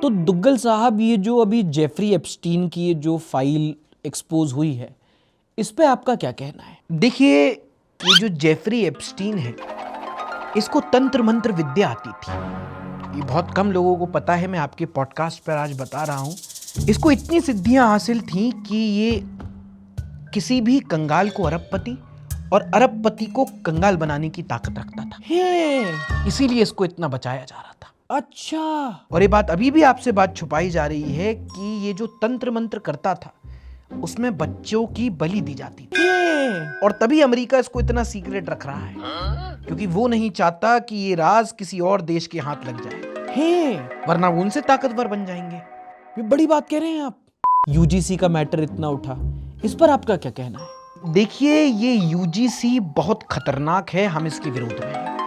तो दुग्गल साहब, ये जो अभी जेफरी एप्स्टीन की ये जो फाइल एक्सपोज हुई है, इस पे आपका क्या कहना है? देखिए, ये जो जेफरी एप्स्टीन है, इसको तंत्र मंत्र विद्या आती थी। ये बहुत कम लोगों को पता है, मैं आपके पॉडकास्ट पर आज बता रहा हूँ। इसको इतनी सिद्धियां हासिल थी कि ये किसी भी कंगाल को अरबपति और अरबपति को कंगाल बनाने की ताकत रखता था। इसीलिए इसको इतना बचाया जा रहा था। अच्छा। और ये बात अभी भी आपसे बात छुपाई जा रही है कि ये जो तंत्र मंत्र करता था, उसमें बच्चों की बलि दी जाती थी। और तभी अमेरिका इसको इतना सीक्रेट रख रहा है, क्योंकि वो नहीं चाहता कि ये राज किसी और देश के हाथ लग जाए, वरना वो उनसे ताकतवर बन जाएंगे। ये बड़ी बात कह रहे हैं आप। यूजीसी का मैटर इतना उठा, इस पर आपका क्या कहना है? देखिए, ये यूजीसी बहुत खतरनाक है, हम इसके विरोध में हैं।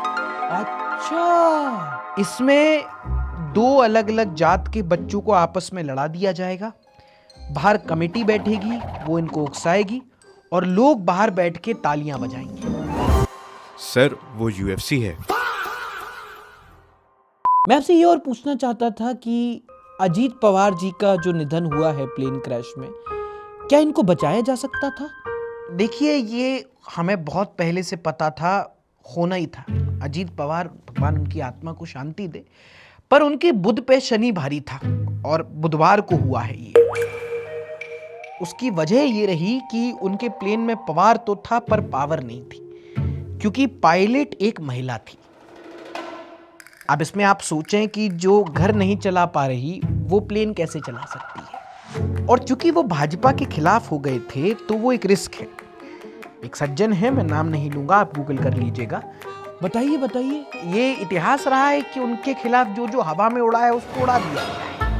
अच्छा। इसमें दो अलग अलग जात के बच्चों को आपस में लड़ा दिया जाएगा। बाहर कमेटी बैठेगी, वो इनको उकसाएगी और लोग बाहर बैठ के तालियां बजाएंगे। सर, वो यूएफसी है। मैं आपसे ये और पूछना चाहता था कि अजीत पवार जी का जो निधन हुआ है प्लेन क्रैश में, क्या इनको बचाया जा सकता था? देखिए, ये हमें बहुत पहले से पता था, होना ही था। अजीत पवार, भगवान उनकी आत्मा को शांति दे, पर उनके बुध पे शनि भारी था और बुधवार को हुआ है ये। उसकी वजह ये रही कि उनके प्लेन में पवार तो था पर पावर नहीं थी, क्योंकि पायलट एक महिला थी। अब इसमें आप सोचें कि जो घर नहीं चला पा रही, वो प्लेन कैसे चला सकती है? और चूंकि वो भाजपा के खिलाफ हो गए थे, तो वो एक रिस्क है। एक सज्जन है, मैं नाम नहीं लूंगा, आप गूगल कर लीजिएगा। बताइए बताइए। ये इतिहास रहा है कि उनके खिलाफ जो जो हवा में उड़ा है, उसको उड़ा दिया गया है।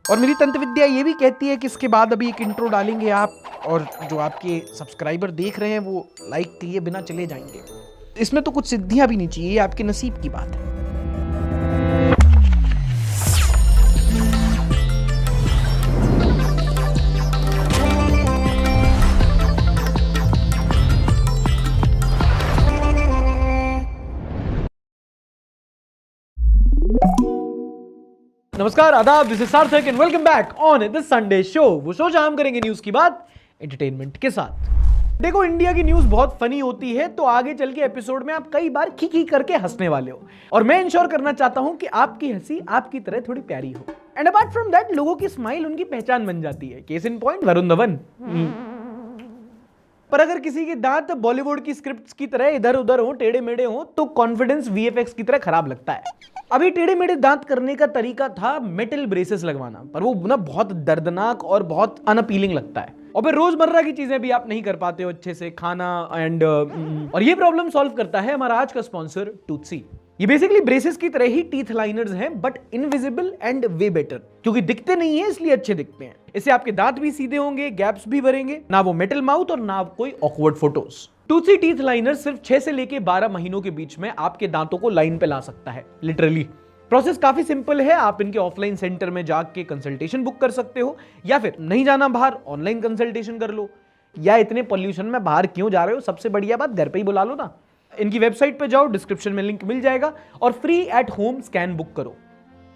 और मेरी तंत्र विद्या ये भी कहती है कि इसके बाद अभी एक इंट्रो डालेंगे आप, और जो आपके सब्सक्राइबर देख रहे हैं वो लाइक किए बिना चले जाएंगे। इसमें तो कुछ सिद्धियां भी नहीं चाहिए, ये आपके नसीब की बात है। नमस्कार, आदाब, दिस इज सार्थक and welcome back on the Sunday show. वो शो जहां हम करेंगे न्यूज की बात एंटरटेनमेंट के साथ। देखो, इंडिया की न्यूज बहुत फनी होती है, तो आगे चल के एपिसोड में आप कई बार खी करके हंसने वाले हो, और मैं इंश्योर करना चाहता हूं कि आपकी हंसी आपकी तरह थोड़ी प्यारी हो। एंड अपार्ट फ्रॉम दैट, लोगों की स्माइल उनकी पहचान बन जाती है। Case in point, Varun Dhawan. पर अगर किसी के दांत बॉलीवुड की स्क्रिप्ट्स की तरह इधर उधर हो, टेढ़े मेढ़े हो, तो कॉन्फिडेंस वीएफएक्स की तरह खराब लगता है। अभी टेढ़े मेढ़े दांत करने का तरीका था मेटल ब्रेसेस लगवाना, पर वो ना बहुत दर्दनाक और बहुत अनअपीलिंग लगता है। और फिर रोजमर्रा की चीजें भी आप नहीं कर पाते हो अच्छे से, खाना एंड और ये प्रॉब्लम सॉल्व करता है हमारा आज का स्पॉन्सर टूथसी। ये बेसिकली ब्रेसेस की तरह ही टीथ लाइनर्स हैं, but invisible and way better, क्योंकि दिखते नहीं है इसलिए अच्छे दिखते हैं। इससे आपके दांत भी सीधे होंगे, गैप्स भी भरेंगे, ना वो मेटल माउथ और ना कोई awkward photos. Toothsi teeth liner सिर्फ 6 से लेके 12 महीनों के बीच में आपके दांतों को लाइन पे ला सकता है। लिटरली प्रोसेस काफी सिंपल है। आप इनके ऑफलाइन सेंटर में जाके कंसल्टेशन बुक कर सकते हो, या फिर नहीं जाना बाहर, ऑनलाइन कंसल्टेशन कर लो। या इतने पोल्यूशन में बाहर क्यों जा रहे हो, सबसे बढ़िया बात घर पे ही बुला लो ना। इनकी वेबसाइट पे जाओ, डिस्क्रिप्शन में लिंक मिल जाएगा, और free at home scan book करो।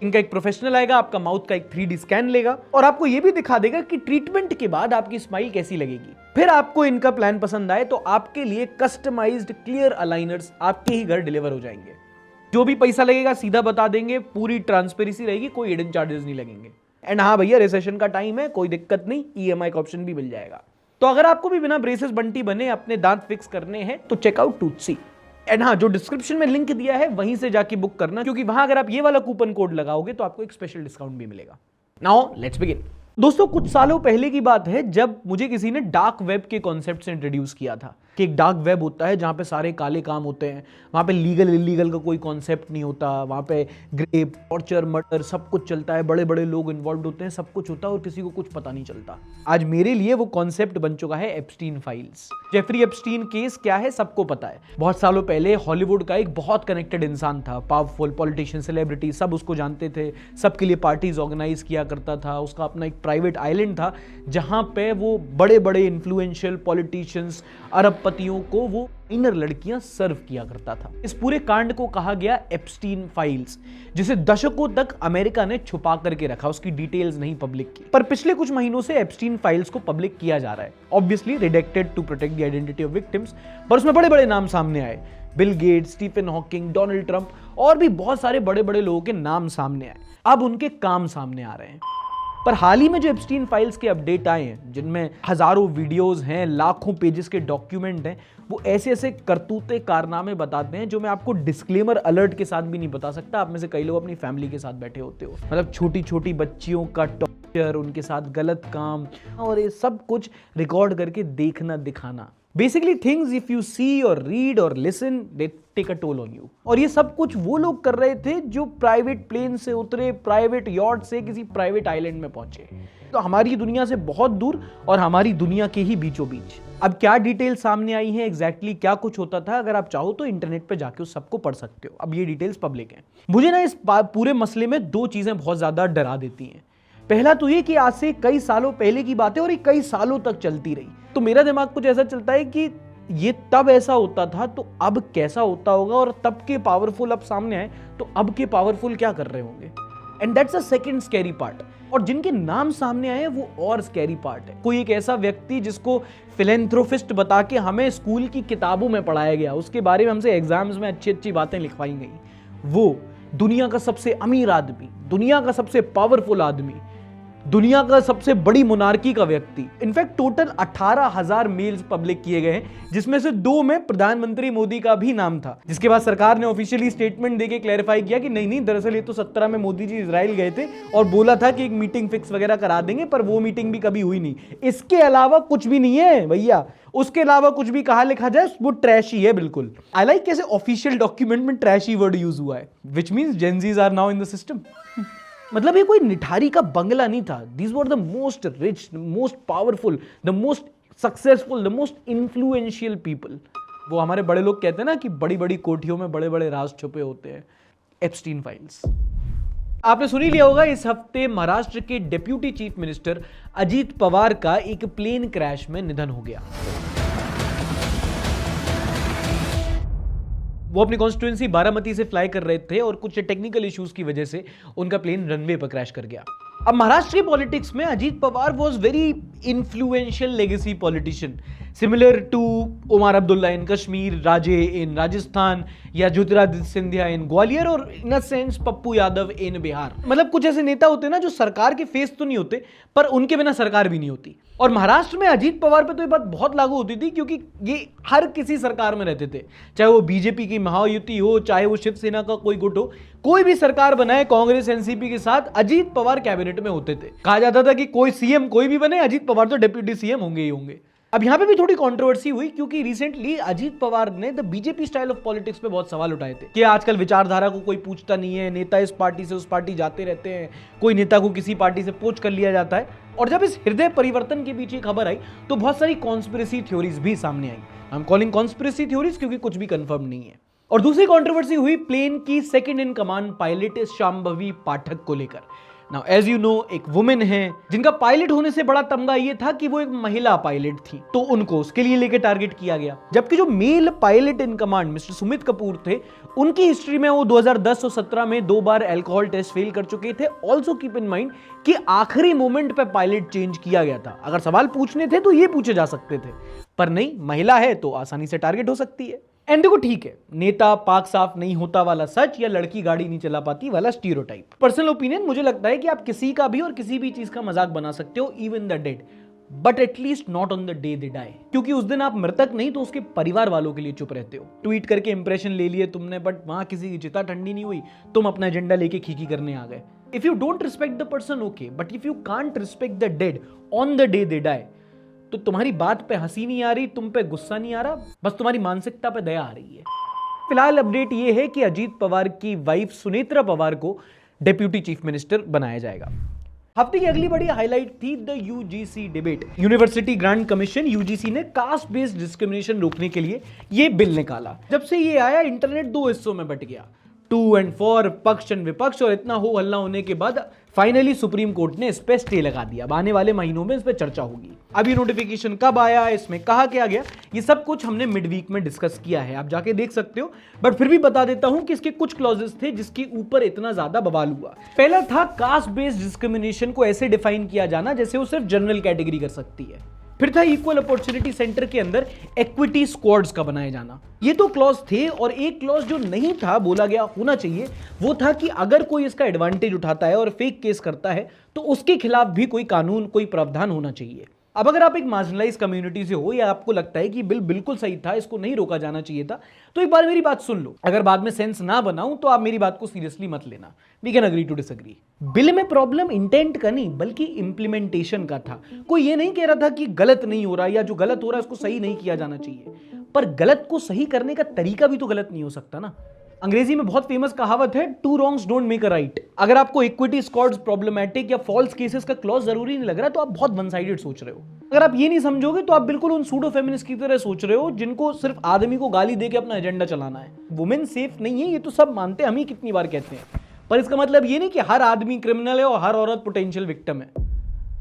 इनका एक प्रोफेशनल आएगा, आपका माउथ का एक 3D स्कैन लेगा और आपको यह भी दिखा देगा कि ट्रीटमेंट के बाद आपकी स्माइल कैसी लगेगी। फिर आपको इनका प्लान पसंद आए तो आपके लिए कस्टमाइज्ड क्लियर अलाइनर्स आपके ही घर डिलीवर हो जाएंगे। जो भी पैसा लगेगा सीधा बता देंगे, पूरी ट्रांसपेरेंसी रहेगी, कोई हिडन चार्जेस नहीं लगेंगे। एंड हाँ भैया, रिसेशन का टाइम है, कोई दिक्कत नहीं, ईएमआई का ऑप्शन भी मिल जाएगा। तो अगर आपको भी बिना ब्रेसेस बंटी बने अपने दांत फिक्स करने हैं तो चेकआउट टूथसी। एंड हाँ, जो डिस्क्रिप्शन में लिंक दिया है वहीं से जाके बुक करना, क्योंकि वहां अगर आप ये वाला कूपन कोड लगाओगे तो आपको एक स्पेशल डिस्काउंट भी मिलेगा। Now let's begin. दोस्तों, कुछ सालों पहले की बात है जब मुझे किसी ने डार्क वेब के कॉन्सेप्ट से इंट्रोड्यूस किया था कि एक डार्क वेब होता है जहाँ पे सारे काले काम होते हैं, वहाँ पे लीगल इलीगल का कोई कॉन्सेप्ट नहीं होता, वहाँ पे ग्रेप, टॉर्चर, मर्डर सब कुछ चलता है, बड़े बड़े लोग इन्वॉल्व होते हैं, सब कुछ होता है और किसी को कुछ पता नहीं चलता। आज मेरे लिए वो कॉन्सेप्ट बन चुका है Epstein files. Jeffrey Epstein case क्या है सबको पता है। बहुत सालों पहले हॉलीवुड का एक बहुत कनेक्टेड इंसान था, पावरफुल पॉलिटिशियन, सेलिब्रिटी, सब उसको जानते थे, सबके लिए पार्टीज ऑर्गेनाइज किया करता था। उसका अपना एक प्राइवेट आइलैंड था जहाँ पे वो बड़े बड़े इन्फ्लुएंशियल पॉलिटिशियंस, अरब पतियों को वो माइनर लड़कियां सर्व किया करता था। इस पूरे कांड को कहा गया एप्स्टीन फाइल्स, जिसे दशकों तक अमेरिका ने छुपा करके रखा, उसकी डिटेल्स नहीं पब्लिक की। पर पिछले कुछ महीनों से एप्स्टीन फाइल्स को पब्लिक किया जा रहा है, obviously redacted to protect the identity of victims. पर उसमें बड़े बड़े नाम सामने आए, Bill Gates, Stephen Hawking, Donald Trump और भी बहुत सारे बड़े बड़े लोगों के नाम सामने आए। अब उनके काम सामने आ रहे हैं। पर हाल ही में जो एप्स्टीन फाइल्स के अपडेट आए हैं, जिनमें हजारों वीडियोस हैं, लाखों पेजेस के डॉक्यूमेंट हैं, वो ऐसे ऐसे करतूते कारनामे बताते हैं जो मैं आपको डिस्क्लेमर अलर्ट के साथ भी नहीं बता सकता। आप में से कई लोग अपनी फैमिली के साथ बैठे होते हो, मतलब छोटी छोटी बच्चियों का टॉर्चर, उनके साथ गलत काम, और ये सब कुछ रिकॉर्ड करके देखना, दिखाना। Basically things if you see और रीड और listen they take a toll on you. और ये सब कुछ वो लोग कर रहे थे जो प्राइवेट प्लेन से उतरे, प्राइवेट यॉट से किसी प्राइवेट आइलैंड में पहुंचे, तो हमारी दुनिया से बहुत दूर और हमारी दुनिया के ही बीचों बीच। अब क्या डिटेल सामने आई है, एग्जैक्टली क्या कुछ होता था, अगर आप चाहो तो इंटरनेट पे जाके उस सबको पढ़ सकते हो। अब ये डिटेल्स पब्लिक हैं। मुझे ना इस पूरे मसले में दो चीजें बहुत ज्यादा डरा देती हैं। पहला तो ये कि आज से कई सालों पहले की बात है और ये कई सालों तक चलती रही, तो मेरा दिमाग कुछ ऐसा चलता है कि ये तब ऐसा होता था तो अब कैसा होता होगा, और तब के पावरफुल अब सामने आए तो अब के पावरफुल क्या कर रहे होंगे। And that's a second scary part. और जिनके नाम सामने आए वो और स्कैरी पार्ट है। कोई एक ऐसा व्यक्ति जिसको फिलेंथ्रोपिस्ट बता के हमें स्कूल की किताबों में पढ़ाया गया, उसके बारे में हमसे एग्जाम्स में अच्छी अच्छी बातें लिखवाई गई, वो दुनिया का सबसे अमीर आदमी, दुनिया का सबसे पावरफुल आदमी, दुनिया का सबसे बड़ी मोनार्की का व्यक्ति। इनफैक्ट टोटल 18,000 मेल्स पब्लिक किए गए हैं, जिसमें से 2 में प्रधानमंत्री मोदी का भी नाम था, जिसके बाद सरकार ने ऑफिशियली स्टेटमेंट देके क्लैरिफाई किया कि नहीं, दरअसल ये तो 17 में मोदी जी इजराइल गए थे और बोला था कि एक मीटिंग फिक्स वगैरह करा देंगे, पर वो मीटिंग भी कभी हुई नहीं। इसके अलावा कुछ भी नहीं है भैया, उसके अलावा कुछ भी कहा लिखा जाए वो ट्रैशी है बिल्कुल। आई लाइक कैसे ऑफिशियल डॉक्यूमेंट में ट्रैशी वर्ड यूज हुआ है, which means Gen Zs are now in the system. मतलब ये कोई निठारी का बंगला नहीं था। These were the most rich, most powerful, the most successful, the most influential people. वो हमारे बड़े लोग कहते हैं ना कि बड़ी बड़ी कोठियों में बड़े बड़े राज छुपे होते हैं। Epstein files. आपने सुन ही लिया होगा, इस हफ्ते महाराष्ट्र के deputy chief minister Ajit Pawar का एक प्लेन क्रैश में निधन हो गया। वो अपनी कॉन्स्टिट्यूएंसी बारामती से फ्लाई कर रहे थे और कुछ टेक्निकल इश्यूज की वजह से उनका प्लेन रनवे पर क्रैश कर गया। अब महाराष्ट्र की पॉलिटिक्स में Ajit Pawar was very influential legacy politician, similar to Omar Abdullah in Kashmir, Raje in Rajasthan, या ज्योतिरादित्य सिंधिया इन ग्वालियर, और in a sense Pappu Yadav in Bihar. मतलब कुछ ऐसे नेता होते हैं ना जो सरकार के फेस तो नहीं होते, पर उनके बिना सरकार भी नहीं होती। और महाराष्ट्र में अजीत पवार पे तो ये बात बहुत लागू होती थी, क्योंकि ये हर किसी सरकार में रहते थे, चाहे वो बीजेपी की महायुति हो, चाहे वो शिवसेना का कोई गुट हो, कोई भी सरकार बनाए कांग्रेस एनसीपी के साथ, अजीत पवार कैबिनेट में होते थे। कहा जाता था कि कोई सीएम कोई भी बने, अजीत पवार तो डिप्यूटी सीएम होंगे ही होंगे। अब यहां पे भी थोड़ी कंट्रोवर्सी हुई, क्योंकि रिसेंटली अजीत पवार ने the BJP style of politics पे बहुत सवाल उठाए थे कि आजकल विचारधारा को कोई पूछता नहीं है, नेता इस पार्टी से उस पार्टी जाते रहते हैं, कोई नेता को किसी पार्टी से पोच कर लिया जाता है। और जब इस हृदय परिवर्तन के पीछे खबर आई तो बहुत सारी कॉन्स्पिरेसी थ्योरीज भी सामने आई। I am calling conspiracy theories क्योंकि कुछ भी कंफर्म नहीं है। और दूसरी कंट्रोवर्सी हुई प्लेन की second in command pilot Shambhavi Pathak को लेकर। नाउ एज यू नो, एक वुमेन है जिनका पायलट होने से बड़ा तमगा ये था कि वो एक महिला पायलट थी, तो उनको उसके लिए लेके टारगेट किया गया। जबकि जो male pilot in command mister Sumit Kapoor थे, उनकी हिस्ट्री में वो 2010 और 17 में 2 बार अल्कोहल टेस्ट फेल कर चुके थे। ऑल्सो कीप इन माइंड कि आखिरी मोमेंट पे पायलट चेंज किया गया था। अगर सवाल पूछने थे तो ये पूछे जा सकते थे, पर नहीं, महिला है तो आसानी से टारगेट हो सकती है। एंड देखो, ठीक है, नेता पाक साफ नहीं होता वाला सच, या लड़की गाड़ी नहीं चला पाती वाला स्टीरियोटाइप। पर्सनल ओपिनियन, मुझे लगता है कि आप किसी का भी और किसी भी चीज का मजाक बना सकते हो, even the dead, but at least not on the day they die, क्योंकि उस दिन आप मृतक नहीं तो उसके परिवार वालों के लिए चुप रहते हो। ट्वीट करके इंप्रेशन ले लिए तुमने, बट वहां किसी की चिता ठंडी नहीं हुई, तुम अपना एजेंडा लेके खीखी करने आ गए। If you don't respect the person, okay, but if you can't respect the dead on the day they die, तो तुम्हारी बात पे हंसी नहीं आ रही, तुम पे गुस्सा नहीं आ रहा, बस तुम्हारी मानसिकता पे दया आ रही है। फिलहाल अपडेट ये है कि अजीत पवार की वाइफ सुनेत्रा पवार को डिप्यूटी चीफ मिनिस्टर बनाया जाएगा। हफ्ते की अगली बड़ी हाईलाइट थी the UGC debate. University grant commission UGC ने कास्ट बेस्ड डिस्क्रिमिनेशन रोकने के लिए ये बिल निकाला। जब से ये आया, इंटरनेट 2 हिस्सों में बट गया, टू एंड फॉर, पक्ष एंड विपक्ष, और इतना हो हल्ला होने के बाद फाइनली सुप्रीम कोर्ट ने इस पे स्टे लगा दिया। अब आने वाले महीनों में इस पे चर्चा होगी। अब ये नोटिफिकेशन कब आया, इसमें कहा क्या गया, ये सब कुछ हमने मिड वीक में डिस्कस किया है, आप जाके देख सकते हो। बट फिर भी बता देता हूं कि इसके कुछ क्लॉजेस थे जिसके ऊपर इतना ज्यादा बवाल हुआ। पहला था कास्ट बेस्ड डिस्क्रिमिनेशन को ऐसे डिफाइन किया जाना जैसे वो सिर्फ जनरल कैटेगरी कर सकती है। फिर था इक्वल अपॉर्चुनिटी सेंटर के अंदर इक्विटी स्क्वाड्स का बनाया जाना। ये तो क्लॉज थे, और एक क्लॉज जो नहीं था, बोला गया होना चाहिए, वो था कि अगर कोई इसका एडवांटेज उठाता है और फेक केस करता है तो उसके खिलाफ भी कोई कानून, कोई प्रावधान होना चाहिए। अब अगर आप एक मार्जिनलाइज कम्युनिटी से हो या आपको लगता है कि बिल बिल्कुल सही था, इसको नहीं रोका जाना चाहिए था, तो एक बार मेरी बात सुन लो। अगर बाद में सेंस ना बनाऊं तो आप मेरी बात को सीरियसली मत लेना। We can agree to disagree. Bill में प्रॉब्लम इंटेंट का नहीं बल्कि इंप्लीमेंटेशन का था। कोई ये नहीं कह रहा था कि गलत नहीं हो रहा या जो गलत हो रहा है उसको सही नहीं किया जाना चाहिए, पर गलत को सही करने का तरीका भी तो गलत नहीं हो सकता ना। अंग्रेजी में बहुत फेमस कहावत है, two wrongs don't make a right. अगर आपको इक्विटी स्क्वाड्स प्रॉब्लमैटिक या फॉल्स केसेस का क्लॉज जरूरी नहीं लग रहा तो आप बहुत वन साइडेड सोच रहे हो। अगर आप ये नहीं समझोगे तो आप बिल्कुल उन सूडो फेमिनिस्ट की तरह सोच रहे हो जिनको सिर्फ आदमी को गाली दे के अपना एजेंडा चलाना है। वुमेन सेफ नहीं है, ये तो सब मानते हैं, हम ही कितनी बार कहते हैं, पर इसका मतलब ये नहीं कि हर आदमी क्रिमिनल है और हर औरत पोटेंशियल विक्टिम है।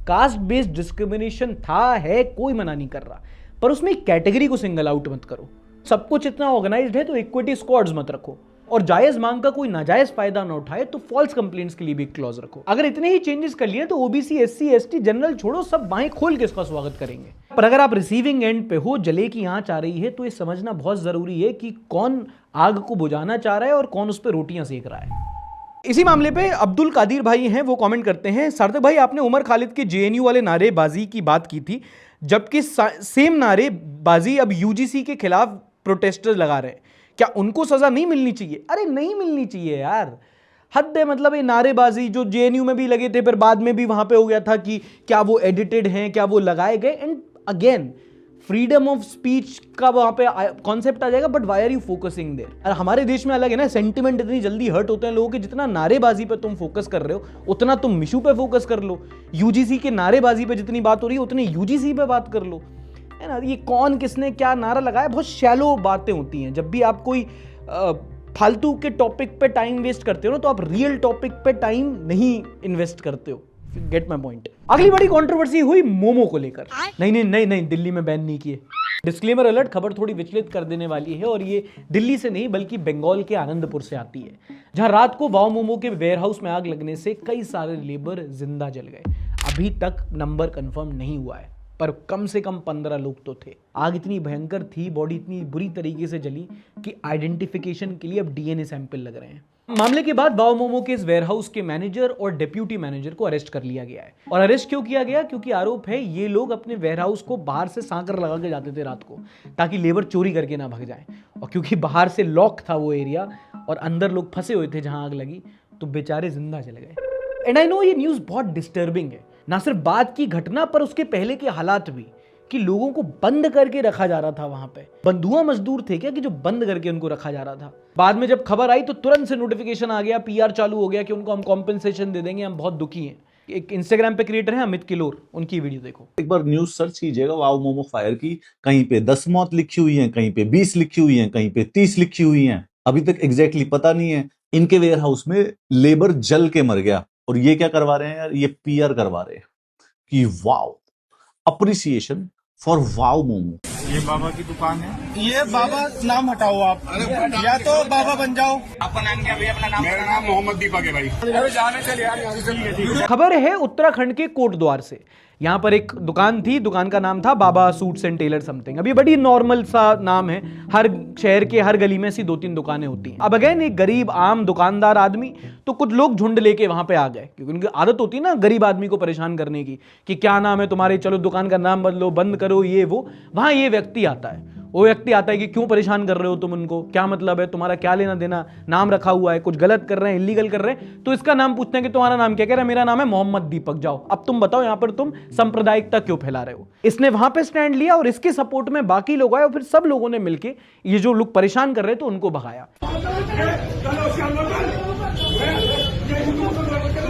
कास्ट बेस्ड डिस्क्रिमिनेशन था, है, कोई मना नहीं कर रहा, पर उसमें एक कैटेगरी को सिंगल आउट मत करो। सब कुछ इतना ऑर्गेनाइज्ड है तो इक्विटी स्क्वाड्स मत रखो, और जायज मांग का कोई नाजायज फायदा ना उठाए तो फॉल्स कंप्लेंट्स के लिए भी एक क्लॉज रखो। अगर इतने ही चेंजेस कर लिए तो ओबीसी, एससी, एसटी, जनरल छोड़ो, सब बाहें खोल के इसका स्वागत करेंगे। पर अगर आप रिसीविंग एंड पे हो, जले की आंच आ रही है, तो ये समझना बहुत जरूरी है कि कौन आग को बुझाना चाह रहा है और कौन उस पर रोटियां सेक रहा है। इसी मामले पे अब्दुल कादिर भाई हैं, वो कमेंट करते हैं, सार्थक भाई आपने उमर खालिद के जेएनयू वाले नारेबाजी की बात की थी, जबकि सेम नारेबाजी अब यूजीसी के खिलाफ प्रोटेस्टर्स लगा रहे हैं, क्या उनको सजा नहीं मिलनी चाहिए? अरे नहीं मिलनी चाहिए यार, हद है। मतलब ये नारेबाजी जो जेएनयू में भी लगे थे, फिर बाद में भी वहां पे हो गया था कि क्या वो एडिटेड हैं, क्या वो लगाए गए। And again freedom of speech का वहां पे कॉन्सेप्ट आ जाएगा, but why are you focusing there? और हमारे देश में अलग है ना, सेंटिमेंट इतनी जल्दी हर्ट होते हैं लोगों के, जितना नारेबाजी पे तुम फोकस कर रहे हो उतना तुम मिशू पे फोकस कर लो। यूजीसी के नारेबाजी पे जितनी बात हो रही है उतनी यूजीसी पे बात कर लो, है ना। ये कौन किसने क्या नारा लगाया, बहुत शैलो बातें होती हैं। जब भी आप कोई फालतू के टॉपिक पे टाइम वेस्ट करते हो ना, तो आप रियल टॉपिक पे टाइम नहीं इन्वेस्ट करते हो। Gate my point. अगली बड़ी कंट्रोवर्सी हुई मोमो को लेकर। नहीं, दिल्ली में बैन नहीं किए। डिस्क्लेमर अलर्ट, खबर थोड़ी विचलित कर देने वाली है, और ये दिल्ली से नहीं बल्कि बंगाल के आनंदपुर से आती है, जहां रात को वाओ मोमो के वेयरहाउस में आग लगने से कई सारे लेबर जिंदा जल गए। अभी तक नंबर कंफर्म नहीं हुआ है, पर कम से कम 15 लोग तो थे। आग इतनी भयंकर थी, बॉडी इतनी बुरी तरीके से जली कि आइडेंटिफिकेशन के लिए अब डीएनए सैंपल लग रहे हैं। मामले के बाद वाओ मोमो के इस वेयरहाउस के मैनेजर और डिप्यूटी मैनेजर को अरेस्ट कर लिया गया है। और अरेस्ट क्यों किया गया? क्योंकि आरोप है ये लोग अपने वेयरहाउस को बाहर से सांकर लगा के जाते थे रात को, ताकि लेबर चोरी करके ना भाग जाए। और क्योंकि बाहर से लॉक था वो एरिया और अंदर लोग फंसे हुए थे जहां आग लगी, तो बेचारे जिंदा चले गए। एंड आई नो ये न्यूज बहुत डिस्टर्बिंग है, ना सिर्फ बात की घटना पर उसके पहले के हालात भी, कि लोगों को बंद करके रखा जा रहा था। वहां पे बंधुआ मजदूर थे क्या कि जो बंद करके उनको रखा जा रहा था? बाद में जब खबर आई तो तुरंत से नोटिफिकेशन आ गया, पीआर चालू हो गया कि उनको हम कॉम्पेंसेशन दे देंगे, हम बहुत दुखी हैं। एक इंस्टाग्राम पे क्रिएटर है अमित किलोर, उनकी वीडियो देखो। एक बार न्यूज सर्च कीजिएगा वाओ मोमो फायर की, कहीं पे 10 मौत लिखी हुई है, कहीं पे 20 लिखी हुई है, कहीं पे 30 लिखी हुई है। अभी तक एग्जैक्टली पता नहीं है। इनके वेयर हाउस में लेबर जल के मर गया, और ये क्या करवा रहे हैं यार? ये पीआर करवा रहे हैं कि wow, appreciation for wow momo. ये बाबा की दुकान है। ये बाबा नाम हटाओ आप, या तो बाबा बन जाओ। आपका नाम क्या भैया? अपना नाम। मेरा नाम मोहम्मद दीपक है भाई। जाने चल यार यहाँ से। खबर है उत्तराखंड के कोटद्वार से। यहाँ पर एक दुकान थी, दुकान का नाम था बाबा सूट्स एंड टेलर समथिंग। अभी बड़ी नॉर्मल सा नाम है, हर शहर के हर गली में ऐसी 2-3 दुकानें होती हैं। अब अगेन एक गरीब आम दुकानदार आदमी, तो कुछ लोग झुंड लेके वहां पे आ गए, क्योंकि उनकी आदत होती है ना गरीब आदमी को परेशान करने की, कि क्या नाम है तुम्हारे, चलो दुकान का नाम बदलो, बंद करो, ये वो। वहां ये व्यक्ति आता है, वो व्यक्ति आता है कि क्यों परेशान कर रहे हो तुम उनको, क्या मतलब है, तुम्हारा क्या लेना देना, नाम रखा हुआ है, कुछ गलत कर रहे हैं, इलीगल कर रहे हैं। तो इसका नाम पूछते हैं कि तुम्हारा नाम क्या? कह रहा है मेरा नाम है मोहम्मद दीपक। जाओ अब तुम बताओ यहाँ पर तुम सांप्रदायिकता क्यों फैला रहे हो? इसने वहां पे स्टैंड लिया और इसके सपोर्ट में बाकी लोग आए, और फिर सब लोगों ने मिलकर ये जो लोग परेशान कर रहे थे उनको भगाया।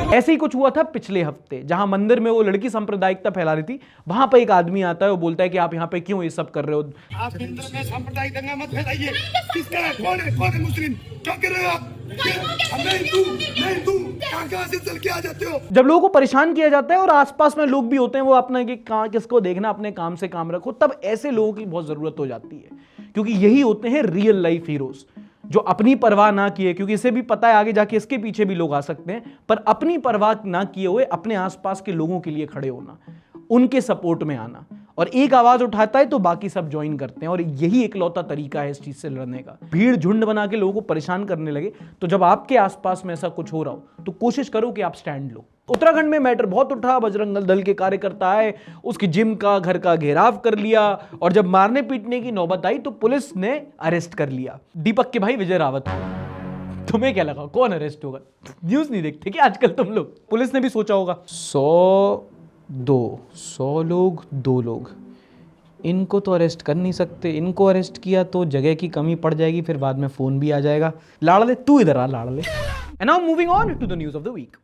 ऐसे ही कुछ हुआ था पिछले हफ्ते, जहां मंदिर में वो लड़की सांप्रदायिकता फैला रही थी। वहां पर एक आदमी आता है, वो बोलता है कि आप यहाँ पे क्यों ये सब कर रहे हो? आप हिंदू में सांप्रदायिक दंगा मत फैलाइए। किसका है? कौन है मुस्लिम? क्या कर रहे हो आप? जब लोगों को परेशान किया जाता है और आसपास में लोग भी होते हैं वो अपना कि कहाँ किसको देखना, अपने काम से काम रखो, तब ऐसे लोगों की बहुत जरूरत हो जाती है, क्योंकि यही होते हैं रियल लाइफ हीरोज जो अपनी परवाह ना किए, क्योंकि इसे भी पता है आगे जाके इसके पीछे भी लोग आ सकते हैं, पर अपनी परवाह ना किए हुए अपने आसपास के लोगों के लिए खड़े होना, उनके सपोर्ट में आना, और एक आवाज उठाता है तो बाकी सब ज्वाइन करते हैं। और यही इकलौता तरीका है इस चीज से लड़ने का। भीड़ झुंड बना के लोगों को परेशान करने लगे, तो जब आपके आसपास में ऐसा कुछ हो रहा हो तो कोशिश करो कि आप स्टैंड लो। उत्तराखंड में मैटर बहुत उठा, बजरंग दल के कार्यकर्ता आए, उसकी जिम का घर का घेराव कर लिया, और जब मारने पीटने की नौबत आई तो पुलिस ने अरेस्ट कर लिया दीपक के भाई विजय रावत को। तुम्हें क्या लगा कौन अरेस्ट होगा? न्यूज नहीं देखते क्या आजकल तुम लोग? पुलिस ने भी सोचा होगा 100 लोग 2 लोग, इनको तो अरेस्ट कर नहीं सकते, इनको अरेस्ट किया तो जगह की कमी पड़ जाएगी, फिर बाद में फोन भी आ जाएगा। लाड़ले तू इधर आ लाड़ले। And now moving on to the news of the week.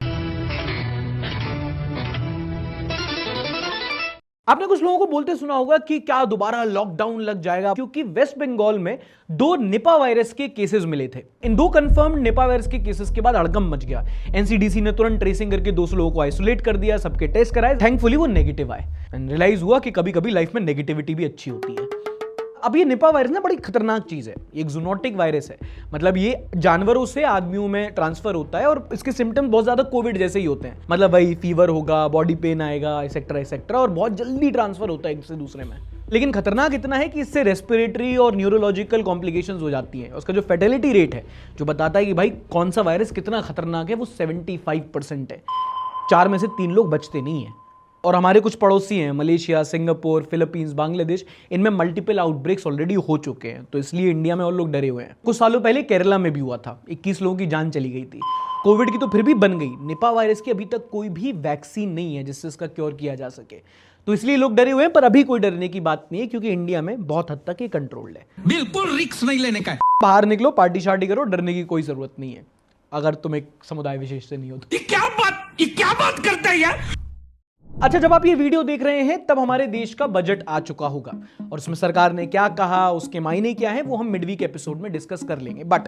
आपने कुछ लोगों को बोलते सुना होगा कि क्या दोबारा लॉकडाउन लग जाएगा, क्योंकि वेस्ट बंगाल में 2 निपा वायरस के केसेस मिले थे। इन 2 कंफर्म्ड निपा वायरस के केसेस के बाद हड़कंप मच गया। एनसीडीसी ने तुरंत ट्रेसिंग करके 200 लोगों को आइसोलेट कर दिया, सबके टेस्ट कराए, थैंकफुली वो नेगेटिव आए, एंड रियलाइज हुआ कि कभी कभी लाइफ में नेगेटिविटी भी अच्छी होती है। अब ये निपा वायरस ना बड़ी खतरनाक चीज है, एक जूनोटिक वायरस है, मतलब ये जानवरों से आदमियों में ट्रांसफर होता है, और इसके सिम्टम्स बहुत ज्यादा कोविड जैसे ही होते हैं, मतलब भाई फीवर होगा, बॉडी पेन आएगा, एक्सेट्रा एक्सेट्रा, और बहुत जल्दी ट्रांसफर होता है एक से दूसरे में। लेकिन खतरनाक इतना है कि इससे रेस्पिरेटरी और न्यूरोलॉजिकल कॉम्प्लिकेशंस हो जाती हैं। उसका जो फैटेलिटी रेट है, जो बताता है कि भाई कौन सा वायरस कितना खतरनाक है, वो 75% है। 4 में से 3 लोग बचते नहीं हैं। और हमारे कुछ पड़ोसी हैं, मलेशिया, सिंगापुर, फिलीपींस, बांग्लादेश, इनमें मल्टीपल आउटब्रेक्स ऑलरेडी हो चुके हैं, तो इसलिए इंडिया में और लोग डरे हुए हैं। कुछ सालों पहले केरला में भी हुआ था, 21 लोगों की जान चली गई थी। कोविड की तो फिर भी बन गई, निपा वायरस की अभी तक कोई भी वैक्सीन नहीं है जिससे इसका क्योर किया जा सके, तो इसलिए लोग डरे हुए हैं, पर अभी कोई डरने की बात नहीं है, क्योंकि इंडिया में बहुत हद तक ये कंट्रोल्ड है। बिल्कुल रिस्क नहीं लेने का। बाहर निकलो, पार्टी शार्टी करो, डरने की कोई जरूरत नहीं है, अगर तुम एक समुदाय विशेष से नहीं हो तो। ये क्या बात करते हैं यार? अच्छा, जब आप ये वीडियो देख रहे हैं तब हमारे देश का बजट आ चुका होगा, और उसमें सरकार ने क्या कहा, उसके मायने क्या है, वो हम मिडवीक एपिसोड में डिस्कस कर लेंगे। बट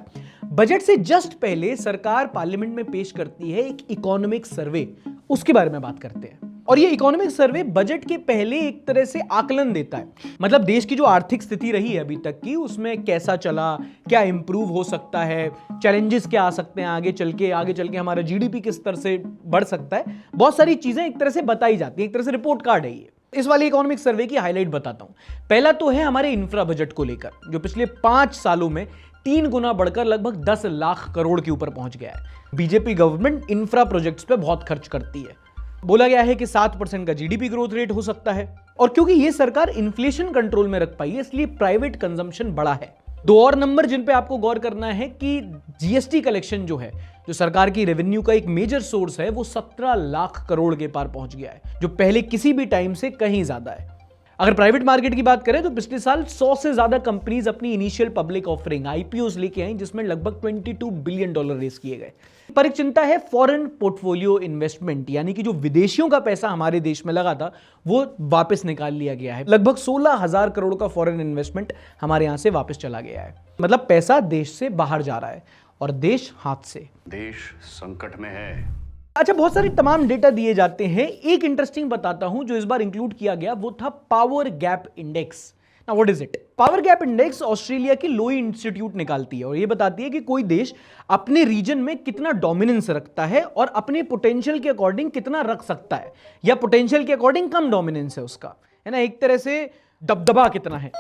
बजट से जस्ट पहले सरकार पार्लियामेंट में पेश करती है एक इकोनॉमिक सर्वे, उसके बारे में बात करते हैं। और ये इकोनॉमिक सर्वे बजट के पहले एक तरह से आकलन देता है, मतलब देश की जो आर्थिक स्थिति रही है अभी तक की, उसमें कैसा चला, क्या इंप्रूव हो सकता है, चैलेंजेस क्या आ सकते हैं आगे चल के हमारा जीडीपी किस तरह से बढ़ सकता है, बहुत सारी चीजें एक तरह से बताई जाती है, एक तरह से रिपोर्ट कार्ड है ये। इस वाली इकोनॉमिक सर्वे की हाईलाइट बताता हूं। पहला तो है हमारे इंफ्रा बजट को लेकर, जो पिछले 5 सालों में 3 गुना बढ़कर लगभग 10 लाख करोड़ के ऊपर पहुंच गया है। बीजेपी गवर्नमेंट इंफ्रा प्रोजेक्ट्स पे बहुत खर्च करती है। बोला गया है कि 7% का जीडीपी ग्रोथ रेट हो सकता है, और क्योंकि ये सरकार इन्फ्लेशन कंट्रोल में रख पाई है, इसलिए प्राइवेट कंजम्पशन बढ़ा है। 2 और नंबर जिन पे आपको गौर करना है कि जीएसटी कलेक्शन जो है, जो सरकार की रेवेन्यू का एक मेजर सोर्स है, वो 17 लाख करोड़ के पार पहुंच गया है, जो पहले किसी भी टाइम से कहीं ज्यादा है। अगर प्राइवेट मार्केट की बात करें तो पिछले साल 100 से ज्यादा कंपनीज अपनी इनिशियल पब्लिक ऑफरिंग आईपीओस लेके आई, जिसमें लगभग $22 बिलियन रेज किए गए। पर एक चिंता है फॉरेन पोर्टफोलियो इन्वेस्टमेंट, यानी कि जो विदेशियों का पैसा हमारे देश में लगा था वो वापस निकाल लिया गया है। लगभग 16,000 करोड़ का फॉरेन इन्वेस्टमेंट हमारे यहां से वापस चला गया है, मतलब पैसा देश से बाहर जा रहा है और देश हाथ से। देश संकट में है। अच्छा, बहुत सारे तमाम डेटा दिए जाते हैं। एक इंटरेस्टिंग बताता हूं जो इस बार इंक्लूड किया गया, वो था power gap index. Now what is it? Power gap index Australia की लोई इंस्टीट्यूट निकालती है, और ये बताती है कि कोई देश अपने रीजन में कितना डोमिनेंस रखता है और अपने पोटेंशियल के अकॉर्डिंग कितना रख सकता है, या पोटेंशियल के अकॉर्डिंग कम डोमिनेंस है उसका, है ना, एक तरह से दबदबा कितना है।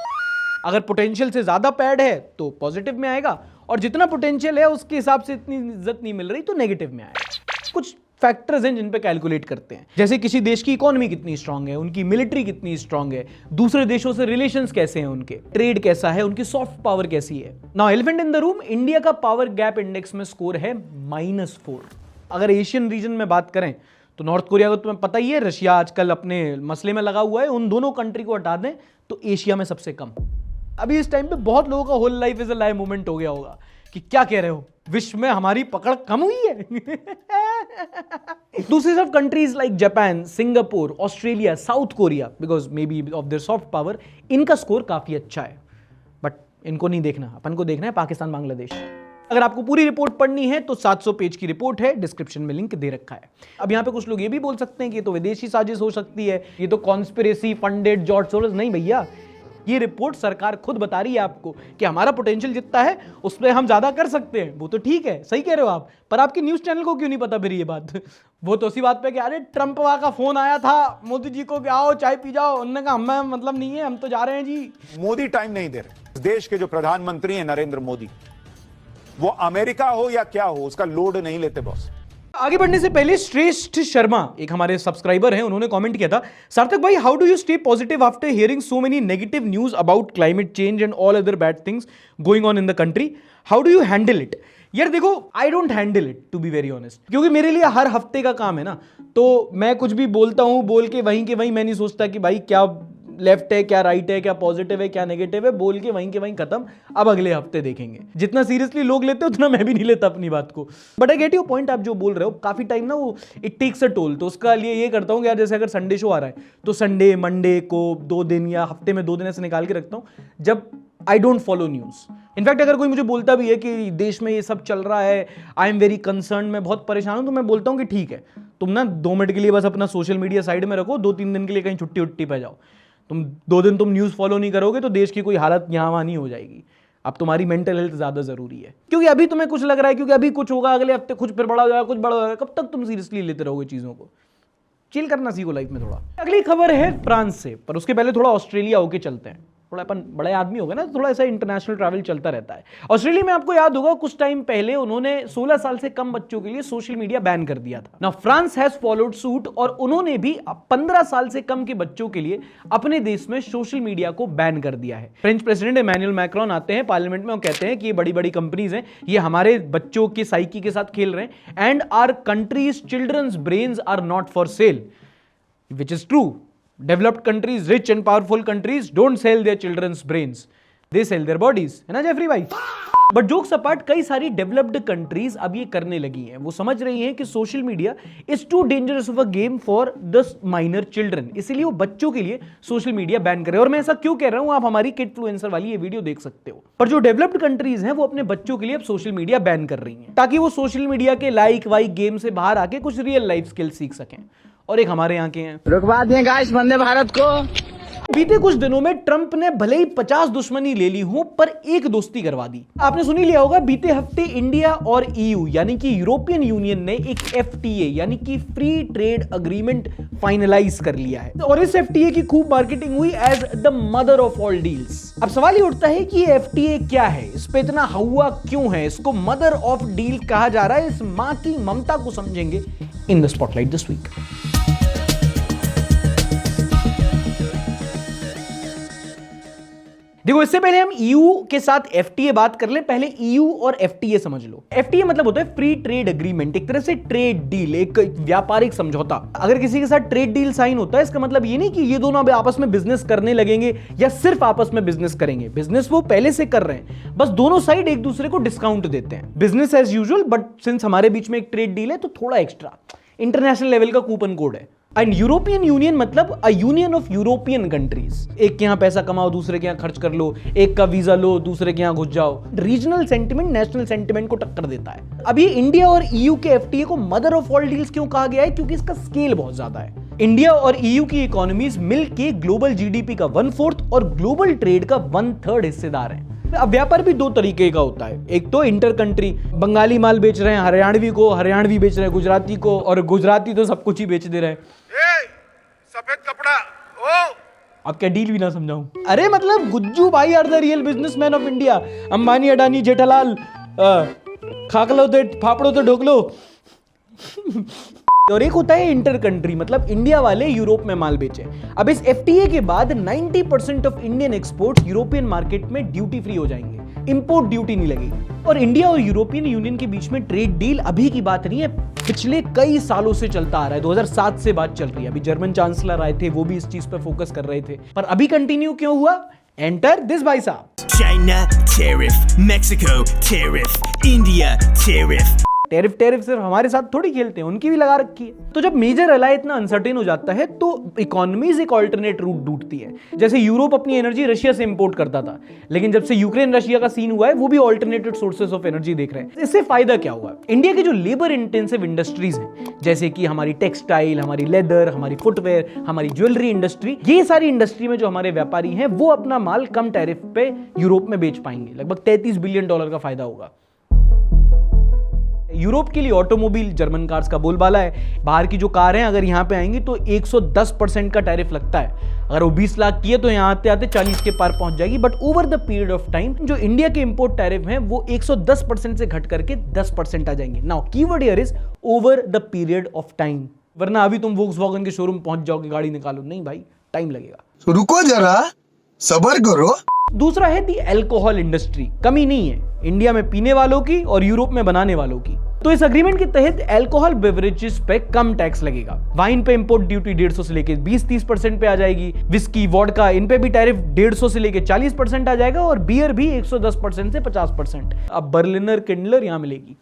अगर पोटेंशियल से ज्यादा पैड है तो पॉजिटिव में आएगा, और जितना पोटेंशियल है उसके हिसाब से इतनी इज्जत नहीं मिल रही तो नेगेटिव में आएगा। कुछ फैक्टर्स हैं जिन पे कैलकुलेट करते हैं, जैसे किसी देश की इकोनॉमी कितनी स्ट्रांग है, उनकी मिलिट्री कितनी स्ट्रांग है, दूसरे देशों से रिलेशंस कैसे हैं उनके, ट्रेड कैसा है, उनकी सॉफ्ट पावर कैसी है। Now elephant in the room, India का पावर गैप इंडेक्स में स्कोर है -4। अगर एशियन रीजन में बात करें तो नॉर्थ कोरिया को तुम्हें पता ही है, रशिया आजकल अपने मसले में लगा हुआ है, उन दोनों कंट्री को हटा दें तो एशिया में सबसे कम। अभी इस टाइम पे बहुत लोगों का whole life is a live movement हो गया होगा कि क्या कह रहे हो, विश्व में हमारी पकड़ कम हुई है। दूसरी तरफ countries like Japan, Singapore, Australia, south Korea, because may be of their soft power, इनका स्कोर काफी अच्छा है। बट इनको नहीं देखना, अपन को देखना है पाकिस्तान, बांग्लादेश। अगर आपको पूरी रिपोर्ट पढ़नी है तो 700 पेज की रिपोर्ट है, डिस्क्रिप्शन में लिंक दे रखा है। अब यहां पे कुछ लोग ये भी बोल सकते हैं कि ये तो विदेशी साजिश हो सकती है, ये तो कॉन्स्पिरेसी फंडेड जॉर्ज सोरोस। नहीं भैया, ये रिपोर्ट सरकार खुद बता रही है आपको कि हमारा पोटेंशियल जितना है उस पर हम ज्यादा कर सकते हैं। वो तो ठीक है, सही कह रहे हो आप, पर आपके न्यूज चैनल को क्यों नहीं पता फिर ये बात? वो तो उसी बात पे कि अरे ट्रंप वहां का फोन आया था मोदी जी को कि आओ चाय पी जाओ, उन्होंने कहा हमें मतलब नहीं है, हम तो जा रहे हैं जी। मोदी टाइम नहीं दे रहे। देश के जो प्रधानमंत्री हैं नरेंद्र मोदी, वो अमेरिका हो या क्या हो, उसका लोड नहीं लेते बॉस। आगे बढ़ने से पहले श्रेष्ठ शर्मा एक हमारे सब्सक्राइबर हैं, उन्होंने कमेंट किया था, सार्थक भाई how do you stay positive after hearing so many negative news about climate change and all other bad things going on in the country, how do you handle it? यार देखो, I don't handle it to be very honest, क्योंकि मेरे लिए हर हफ्ते का काम है ना, तो मैं कुछ भी बोलता हूं, बोल के वहीं मैं नहीं सोचता कि भाई क्या लेफ्ट है, क्या राइट है, क्या पॉजिटिव है, क्या नेगेटिव है, बोल के वहीं खत्म, अब अगले हफ्ते देखेंगे। जितना सीरियसली लोग लेते हैं उतना मैं भी नहीं लेता अपनी बात को। But I get your point, आप जो बोल रहे हो काफी टाइम ना वो इट टेक्स अ टोल, तो उसका लिए ये करता हूँ कि यार जैसे अगर संडे शो आ रहा है तो संडे मंडे को 2 दिन या हफ्ते में 2 दिन ऐसे निकाल के रखता हूँ जब I don't follow news. In fact अगर कोई मुझे बोलता भी है कि देश में ये सब चल रहा है, आई एम वेरी कंसर्न, मैं बहुत परेशान हूं, तो मैं बोलता हूं कि ठीक है, तुम ना 2 मिनट के लिए बस अपना सोशल मीडिया साइड में रखो, 2-3 दिन के लिए कहीं छुट्टी उट्टी पे जाओ। तुम 2 दिन तुम न्यूज़ फॉलो नहीं करोगे तो देश की कोई हालत यहाँ वहाँ नहीं हो जाएगी। अब तुम्हारी मेंटल हेल्थ ज़्यादा ज़रूरी है, क्योंकि अभी तुम्हें कुछ लग रहा है, क्योंकि अभी कुछ होगा, अगले हफ्ते कुछ फिर बड़ा हो जाएगा, कुछ बड़ा हो जाएगा। कब तक तुम सीरियसली लेते रहोगे चीज़ों को? चिल करना सीखो लाइफ में थोड़ा। अगली खबर है फ्रांस से, पर उसके पहले थोड़ा ऑस्ट्रेलिया होके चलते हैं। थोड़ा अपन बड़े आदमी हो गए ना, तो थोड़ा ऐसा इंटरनेशनल ट्रैवल चलता रहता है। ऑस्ट्रेलिया में आपको याद होगा कुछ टाइम पहले उन्होंने 16 साल से कम बच्चों के लिए सोशल मीडिया बैन कर दिया था। Now France has followed suit और उन्होंने भी 15 साल से कम के बच्चों के लिए अपने देश में सोशल मीडिया को बैन कर दिया है। फ्रेंच प्रेसिडेंट इमैनुअल मैक्रोन आते हैं पार्लियामेंट में और कहते हैं कि ये बड़ी बड़ी कंपनीज हैं, ये हमारे बच्चों की साइकी के साथ खेल रहे हैं, and our country's children's brains are not for sale, which is true. Developed countries, rich and powerful countries don't sell their children's brains, they sell their bodies, है ना जेफरी भाई? बट जोक्स अपार्ट, कई सारी developed countries अब ये करने लगी हैं। वो समझ रही हैं कि social media is too dangerous of a game for the minor children, इसलिए वो बच्चों के लिए सोशल मीडिया बैन कर रहे हैं। और मैं ऐसा क्यों कह रहा हूं, आप हमारी किडफ्लुएंसर वाली ये वीडियो देख सकते हो। पर जो डेवलप्ड कंट्रीज हैं वो अपने बच्चों के लिए अब सोशल मीडिया बैन कर रही हैं, ताकि वो सोशल मीडिया के लाइक वाइक गेम से बाहर आके कुछ रियल लाइफ स्किल सीख सकें। और एक हमारे यहाँ के हैं, रुकवा दें गाइस वंदे भारत को। बीते कुछ दिनों में ट्रंप ने भले ही 50 दुश्मनी ले ली हो, पर एक दोस्ती करवा दी। आपने सुन ही लिया होगा, बीते हफ्ते इंडिया और ईयू यानी कि यूरोपियन यूनियन ने एक एफटीए यानी कि फ्री ट्रेड अग्रीमेंट फाइनलाइज कर लिया है। और इस एफटीए की खूब मार्केटिंग हुई as the mother of all deals. अब सवाल ये उठता है कि ये एफटीए क्या है, इस पे इतना हवा क्यों है, इसको मदर ऑफ डील कहा जा रहा है। इस मां की ममता को समझेंगे in the spotlight this week. देखो, इससे पहले हम ईयू के साथ एफटीए बात कर लें। पहले ईयू और एफटीए समझ लो। एफटीए मतलब होता है फ्री ट्रेड एग्रीमेंट, एक तरह से ट्रेड डील, एक व्यापारिक समझौता। अगर किसी के साथ ट्रेड डील साइन होता है, इसका मतलब ये नहीं कि ये दोनों अब आपस में बिजनेस करने लगेंगे या सिर्फ आपस में बिजनेस करेंगे। बिजनेस वो पहले से कर रहे हैं, बस दोनों साइड एक दूसरे को डिस्काउंट देते हैं। Business as usual, but since हमारे बीच में एक ट्रेड डील है तो थोड़ा एक्स्ट्रा इंटरनेशनल लेवल का कूपन कोड है। एंड यूरोपियन यूनियन मतलब a union of European countries. एक के यहाँ पैसा कमाओ, दूसरे के यहाँ खर्च कर लो, एक का वीजा लो, दूसरे के यहाँ घुस जाओ। रीजनल सेंटिमेंट नेशनल सेंटिमेंट को टक्कर देता है। अब ये इंडिया और ईयू के एफटीए को मदर ऑफ ऑल डील्स क्यों कहा गया है? क्योंकि इसका स्केल बहुत ज्यादा है। इंडिया और ईयू की इकोनॉमीज मिलके ग्लोबल जीडीपी का 1/4 और ग्लोबल ट्रेड का 1/3 हिस्सेदार है। अब व्यापार भी 2 तरीके का होता है। एक तो इंटर कंट्री, बंगाली माल बेच रहे हैं हरियाणवी को, हरियाणवी बेच रहे हैं गुजराती को, और गुजराती तो सब कुछ ही बेच दे रहे हैं। सफेद कपड़ा ओ अब क्या डील भी ना समझाऊं? अरे मतलब गुज्जू भाई are the real businessman of India. Ambani, Adani, Jethalal, खाकलो तो फापड़ो तो ढोकलो। और एक होता है इंटर कंट्री, मतलब इंडिया वाले यूरोप में माल बेचे। अब इस एफटीए के बाद 90% of Indian exports European market में ड्यूटी फ्री हो जाएंगे, इंपोर्ट ड्यूटी नहीं लगेगी। और इंडिया और यूरोपियन यूनियन के बीच में ट्रेड डील अभी की बात नहीं है, पिछले कई सालों से चलता आ रहा है। 2007 से बात चल रही है। अभी जर्मन चांसलर आए थे, वो भी इस चीज पर फोकस कर रहे थे। पर अभी कंटिन्यू क्यों हुआ? एंटर दिस भाई साहब। China tariff, Mexico tariff, India tariff. Tariff सिर्फ हमारे साथ थोड़ी खेलते हैं, उनकी भी लगा रखी है। तो जब मेजर अलाई इतना अनसर्टेन हो जाता है तो इकोनॉमीज एक ऑल्टरनेट रूट ढूंढती है। जैसे यूरोप अपनी एनर्जी रशिया से इंपोर्ट करता था, लेकिन जब से यूक्रेन रशिया का सीन हुआ है वो भी ऑल्टरनेटेड सोर्सेस ऑफ एनर्जी देख रहे हैं। इससे फायदा क्या हुआ? इंडिया की जो लेबर इंटेंसिव इंडस्ट्रीज हैं, जैसे कि हमारी टेक्सटाइल, हमारी लेदर, हमारी फुटवेयर, हमारी ज्वेलरी इंडस्ट्री, ये सारी इंडस्ट्री में जो हमारे व्यापारी हैं वो अपना माल कम टैरिफ पे यूरोप में बेच पाएंगे। लगभग $33 बिलियन का फायदा होगा। यूरोप के लिए ऑटोमोबाइल जर्मन कार्स का बोलबाला है। बाहर की जो कार हैं अगर यहां पे आएंगी तो 110% का टैरिफ लगता है। अगर वो 20 लाख की है तो यहां आते आते 40 के पार पहुंच जाएगी। But over the period of time जो इंडिया के इंपोर्ट टैरिफ हैं वो 110% से घट करके 10% आ जाएंगे। Now keyword here is over the period of time, वरना अभी तुम वोक्सवैगन के शोरूम पहुंच जाओगे, गाड़ी निकालो, नहीं भाई, टाइम लगेगा। तो रुको जरा, सब्र करो। दूसरा है दी अल्कोहल इंडस्ट्री। कमी नहीं है इंडिया में पीने वालों की और यूरोप में बनाने वालों की। तो इस एग्रीमेंट के तहत अल्कोहल बेवरेजेस पे कम टैक्स लगेगा। वाइन पे इंपोर्ट ड्यूटी 150 से लेके 20-30% पे आ जाएगी। विस्की, वोडका, इन पे भी टैरिफ 150 से लेके 40% आ जाएगा और बियर भी 110% से 50%। अब बर्लिनर किंडलर यहां मिलेगी।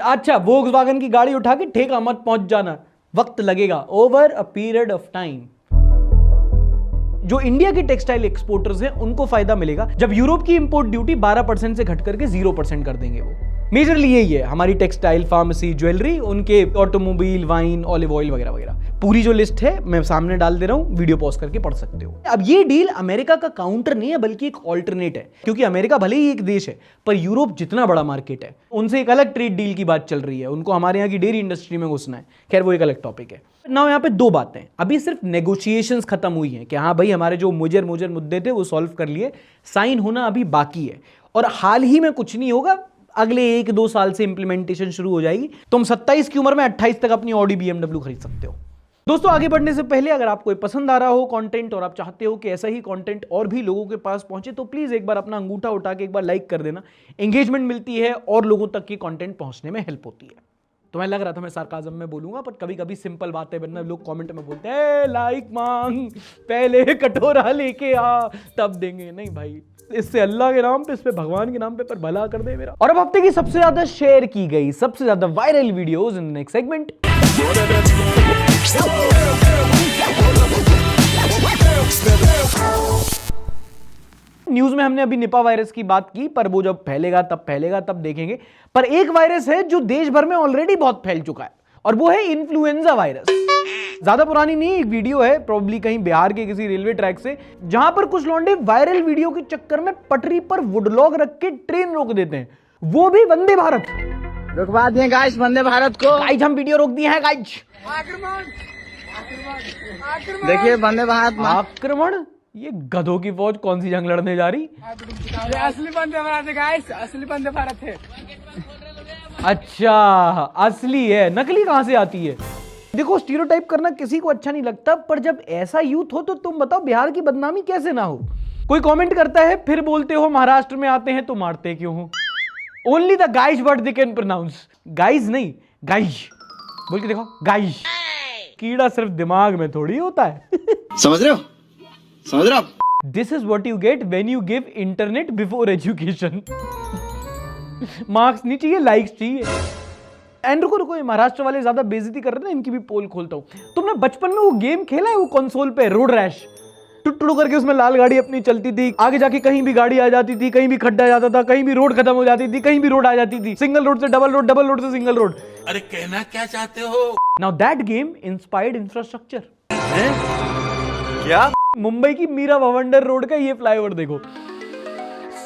अच्छा, वोक्सवैगन की गाड़ी उठा के ठेका मत पहुंच जाना, वक्त लगेगा। Over a period of time जो इंडिया के टेक्सटाइल एक्सपोर्टर्स हैं उनको फायदा मिलेगा जब यूरोप की इंपोर्ट ड्यूटी 12% से घट करके 0% कर देंगे। वो मेजरली यही है, हमारी टेक्सटाइल, फार्मेसी, ज्वेलरी, उनके ऑटोमोबाइल, वाइन, ऑलिव ऑयल वगैरह वगैरह। पूरी जो लिस्ट है मैं सामने डाल दे रहा हूं, वीडियो पॉज करके पढ़ सकते हो। अब ये डील अमेरिका का काउंटर नहीं है बल्कि एक ऑल्टरनेट है, क्योंकि अमेरिका भले ही एक देश है पर यूरोप जितना बड़ा मार्केट है, उनसे एक अलग ट्रेड डील की बात चल रही है। उनको हमारे यहाँ की डेयरी इंडस्ट्री में घुसना है। खैर वो एक अलग टॉपिक है। नाउ यहाँ पे दो बातें, अभी सिर्फ नेगोशिएशंस खत्म हुई हैं कि हाँ भाई हमारे जो मुजर मुद्दे थे वो सॉल्व कर लिए, साइन होना अभी बाकी है और हाल ही में कुछ नहीं होगा, अगले 1-2 साल से इंप्लीमेंटेशन शुरू हो जाएगी। तुम 27 की उम्र में 28 तक अपनी ऑडी BMW खरीद सकते हो। दोस्तों आगे बढ़ने से पहले अगर आपको पसंद आ रहा हो कंटेंट और आप चाहते हो कि ऐसा ही कंटेंट और भी लोगों के पास पहुंचे तो प्लीज एक बार अपना अंगूठा उठा के एक बार लाइक कर देना। एंगेजमेंट मिलती है और लोगों तक की कंटेंट पहुंचने में हेल्प होती है। तो मैं लग रहा था मैं सार्काज़म में बोलूंगा, पर कभी कभी सिंपल बातें बनना लोग कमेंट में बोलते हैं लाइक मांग, पहले कटोरा लेके आ तब देंगे। नहीं भाई, इससे अल्लाह के नाम पे, इस पे भगवान के नाम पे पर भला कर दे मेरा। और अब हफ्ते की सबसे ज्यादा शेयर की गई, सबसे ज्यादा viral videos in the next segment. News में हमने अभी निपा वायरस की बात की, पर वो जब फैलेगा तब देखेंगे। पर एक वायरस है जो देश भर में ऑलरेडी बहुत फैल चुका है और वो है इन्फ्लुएंजा वायरस। ज्यादा पुरानी नहीं, एक वीडियो है प्रोबब्ली कहीं बिहार के किसी रेलवे ट्रैक से, जहां पर कुछ लौंडे वायरल वीडियो के चक्कर में पटरी पर वुडलॉग रख के ट्रेन रोक देते हैं, वो भी वंदे भारत। रुकवा दें गाइस वंदे भारत को। गाइज हम वीडियो रोक दिए हैं गाइज। देखिए वंदे भारत आक्रमण, ये गधों की फौज कौन सी जंग लड़ने जा रही? असली वंदे भारत है गाइस, असली वंदे भारत है। अच्छा असली है, नकली कहां से आती है? देखो स्टीरियोटाइप करना किसी को अच्छा नहीं लगता, पर जब ऐसा यूथ हो तो तुम बताओ बिहार की बदनामी कैसे ना हो। कोई कमेंट करता है फिर बोलते हो महाराष्ट्र में आते हैं तो मारते क्यों हो? Only the guys word they can pronounce. Guys नहीं, गाइज बोल के देखो, गाइज। कीड़ा सिर्फ दिमाग में थोड़ी होता है। समझ रहे हो? समझ रहे हो? This is what you get when you give internet before education. Marks नहीं चाहिए, लाइक्स चाहिए। एंड रुको, ये महाराष्ट्र वाले ज्यादा बेइज्जती कर रहे हैं, इनकी भी पोल खोलता हूं। तुमने बचपन में वो गेम खेला है, वो कंसोल पे रोड रैश, टुटुड़ करके उसमें लाल गाड़ी अपनी चलती थी, आगे जाके कहीं भी गाड़ी आ जाती थी, कहीं भी खड्डा जाता था, कहीं भी रोड खत्म हो जाती थी, कहीं भी रोड आ जाती थी, सिंगल रोड से डबल रोड, डबल रोड से सिंगल रोड। अरे कहना क्या चाहते हो? Now that game inspired infrastructure. क्या? मुंबई की मीरा भवंडर रोड का ये फ्लाईओवर देखो,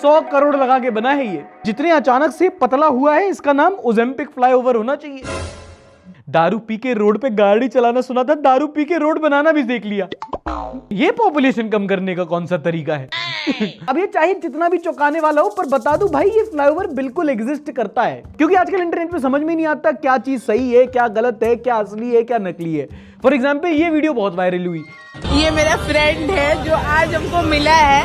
100 करोड़ लगा के बना है ये। जितने अचानक से पतला हुआ है, इसका नाम ओजेम्पिक फ्लाईओवर होना चाहिए। दारू पी के रोड पे गाड़ी चलाना सुना था, दारू पी के रोड बनाना भी देख लिया। ये पॉपुलेशन कम करने का कौन सा तरीका है? अब ये चाहे जितना भी चौंकाने वाला हो, पर बता दूं भाई ये फ्लाईओवर बिल्कुल एग्जिस्ट करता है, क्योंकि आजकल इंटरनेट पे समझ में नहीं आता क्या चीज सही है, क्या गलत है, क्या असली है, क्या नकली है। फॉर एग्जाम्पल ये वीडियो बहुत वायरल हुई। ये मेरा फ्रेंड है जो आज हमको मिला है,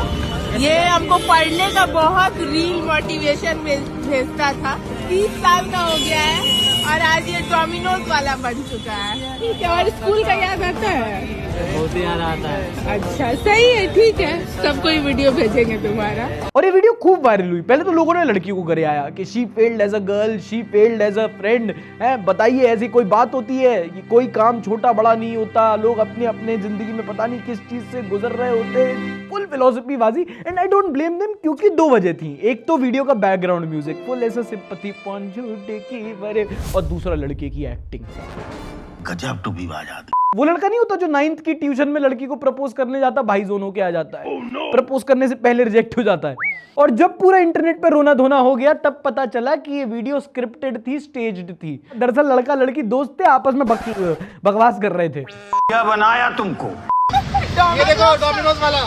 ये हमको पढ़ने का बहुत रील मोटिवेशन भेजता था। 30 साल का हो गया है और आज ये डोमिनोज वाला बन चुका है। ठीक है, और स्कूल का याद आता है? बहुत याद आता है। अच्छा सही है, ठीक है, सबको ये वीडियो भेजेंगे तुम्हारा। और ये वीडियो खूब वायरल हुई। पहले तो लोगों ने लड़की को करे आया कि she failed as a girl, she failed as a friend. है बताइए, ऐसी कोई बात होती है कि कोई काम छोटा बड़ा नहीं होता, लोग अपने अपने जिंदगी में पता नहीं किस चीज से गुजर रहे होते। फुल फिलोसफी बाजी and I don't blame them, क्योंकि दो वजह थी। एक तो वीडियो का बैकग्राउंड म्यूजिक फुल ऐसा सिंपैथी पॉन झूठे की बरे, और दूसरा लड़के की एक्टिंग। गजब टू बी बात। वो लड़का नहीं होता जो 9th की ट्यूशन में लड़की को प्रपोज करने जाता, भाई जोन होके आ जाता है। प्रपोज करने से पहले रिजेक्ट हो जाता है। और जब पूरा इंटरनेट पे रोना धोना हो गया, तब पता चला कि ये वीडियो स्क्रिप्टेड थी, स्टेज्ड थी। दरअसल लड़का लड़की दोस्त थे, आपस में बकवास कर रहे थे। क्या बनाया तुमको? ये देखो डोमिनोज वाला।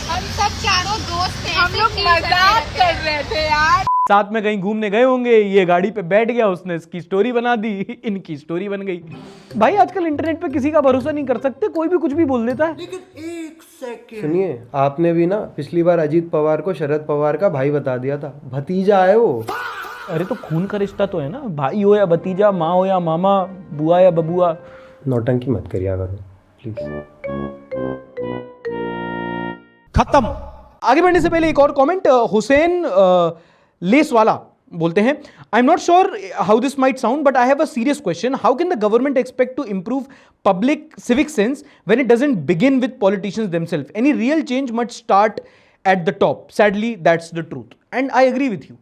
हम सब चारों दोस्त थे, हम लोग मजाक कर रहे थे यार। साथ में कहीं घूमने गए होंगे, ये गाड़ी पे बैठ गया, उसने इसकी स्टोरी बना दी, इनकी स्टोरी बन गई। भाई आजकल इंटरनेट पे किसी का भरोसा नहीं कर सकते, कोई भी कुछ भी बोल देता है। सुनिए, आपने भी ना पिछली बार अजीत पवार को शरद पवार का भाई बता दिया था। भतीजा है वो। अरे तो खून का रिश्ता तो है ना, भाई हो या भतीजा, माँ हो या मामा, बुआ या बबुआ। नौटंकी मत करिए करो प्लीज। खत्म। आगे बढ़ने से पहले एक और कमेंट, हुसैन लेस वाला बोलते हैं, I am not sure how this might sound but I have a serious question. How can the government expect to improve public civic sense when it doesn't begin with politicians themselves? Any real change must start at the top. Sadly that's the truth and I agree with you.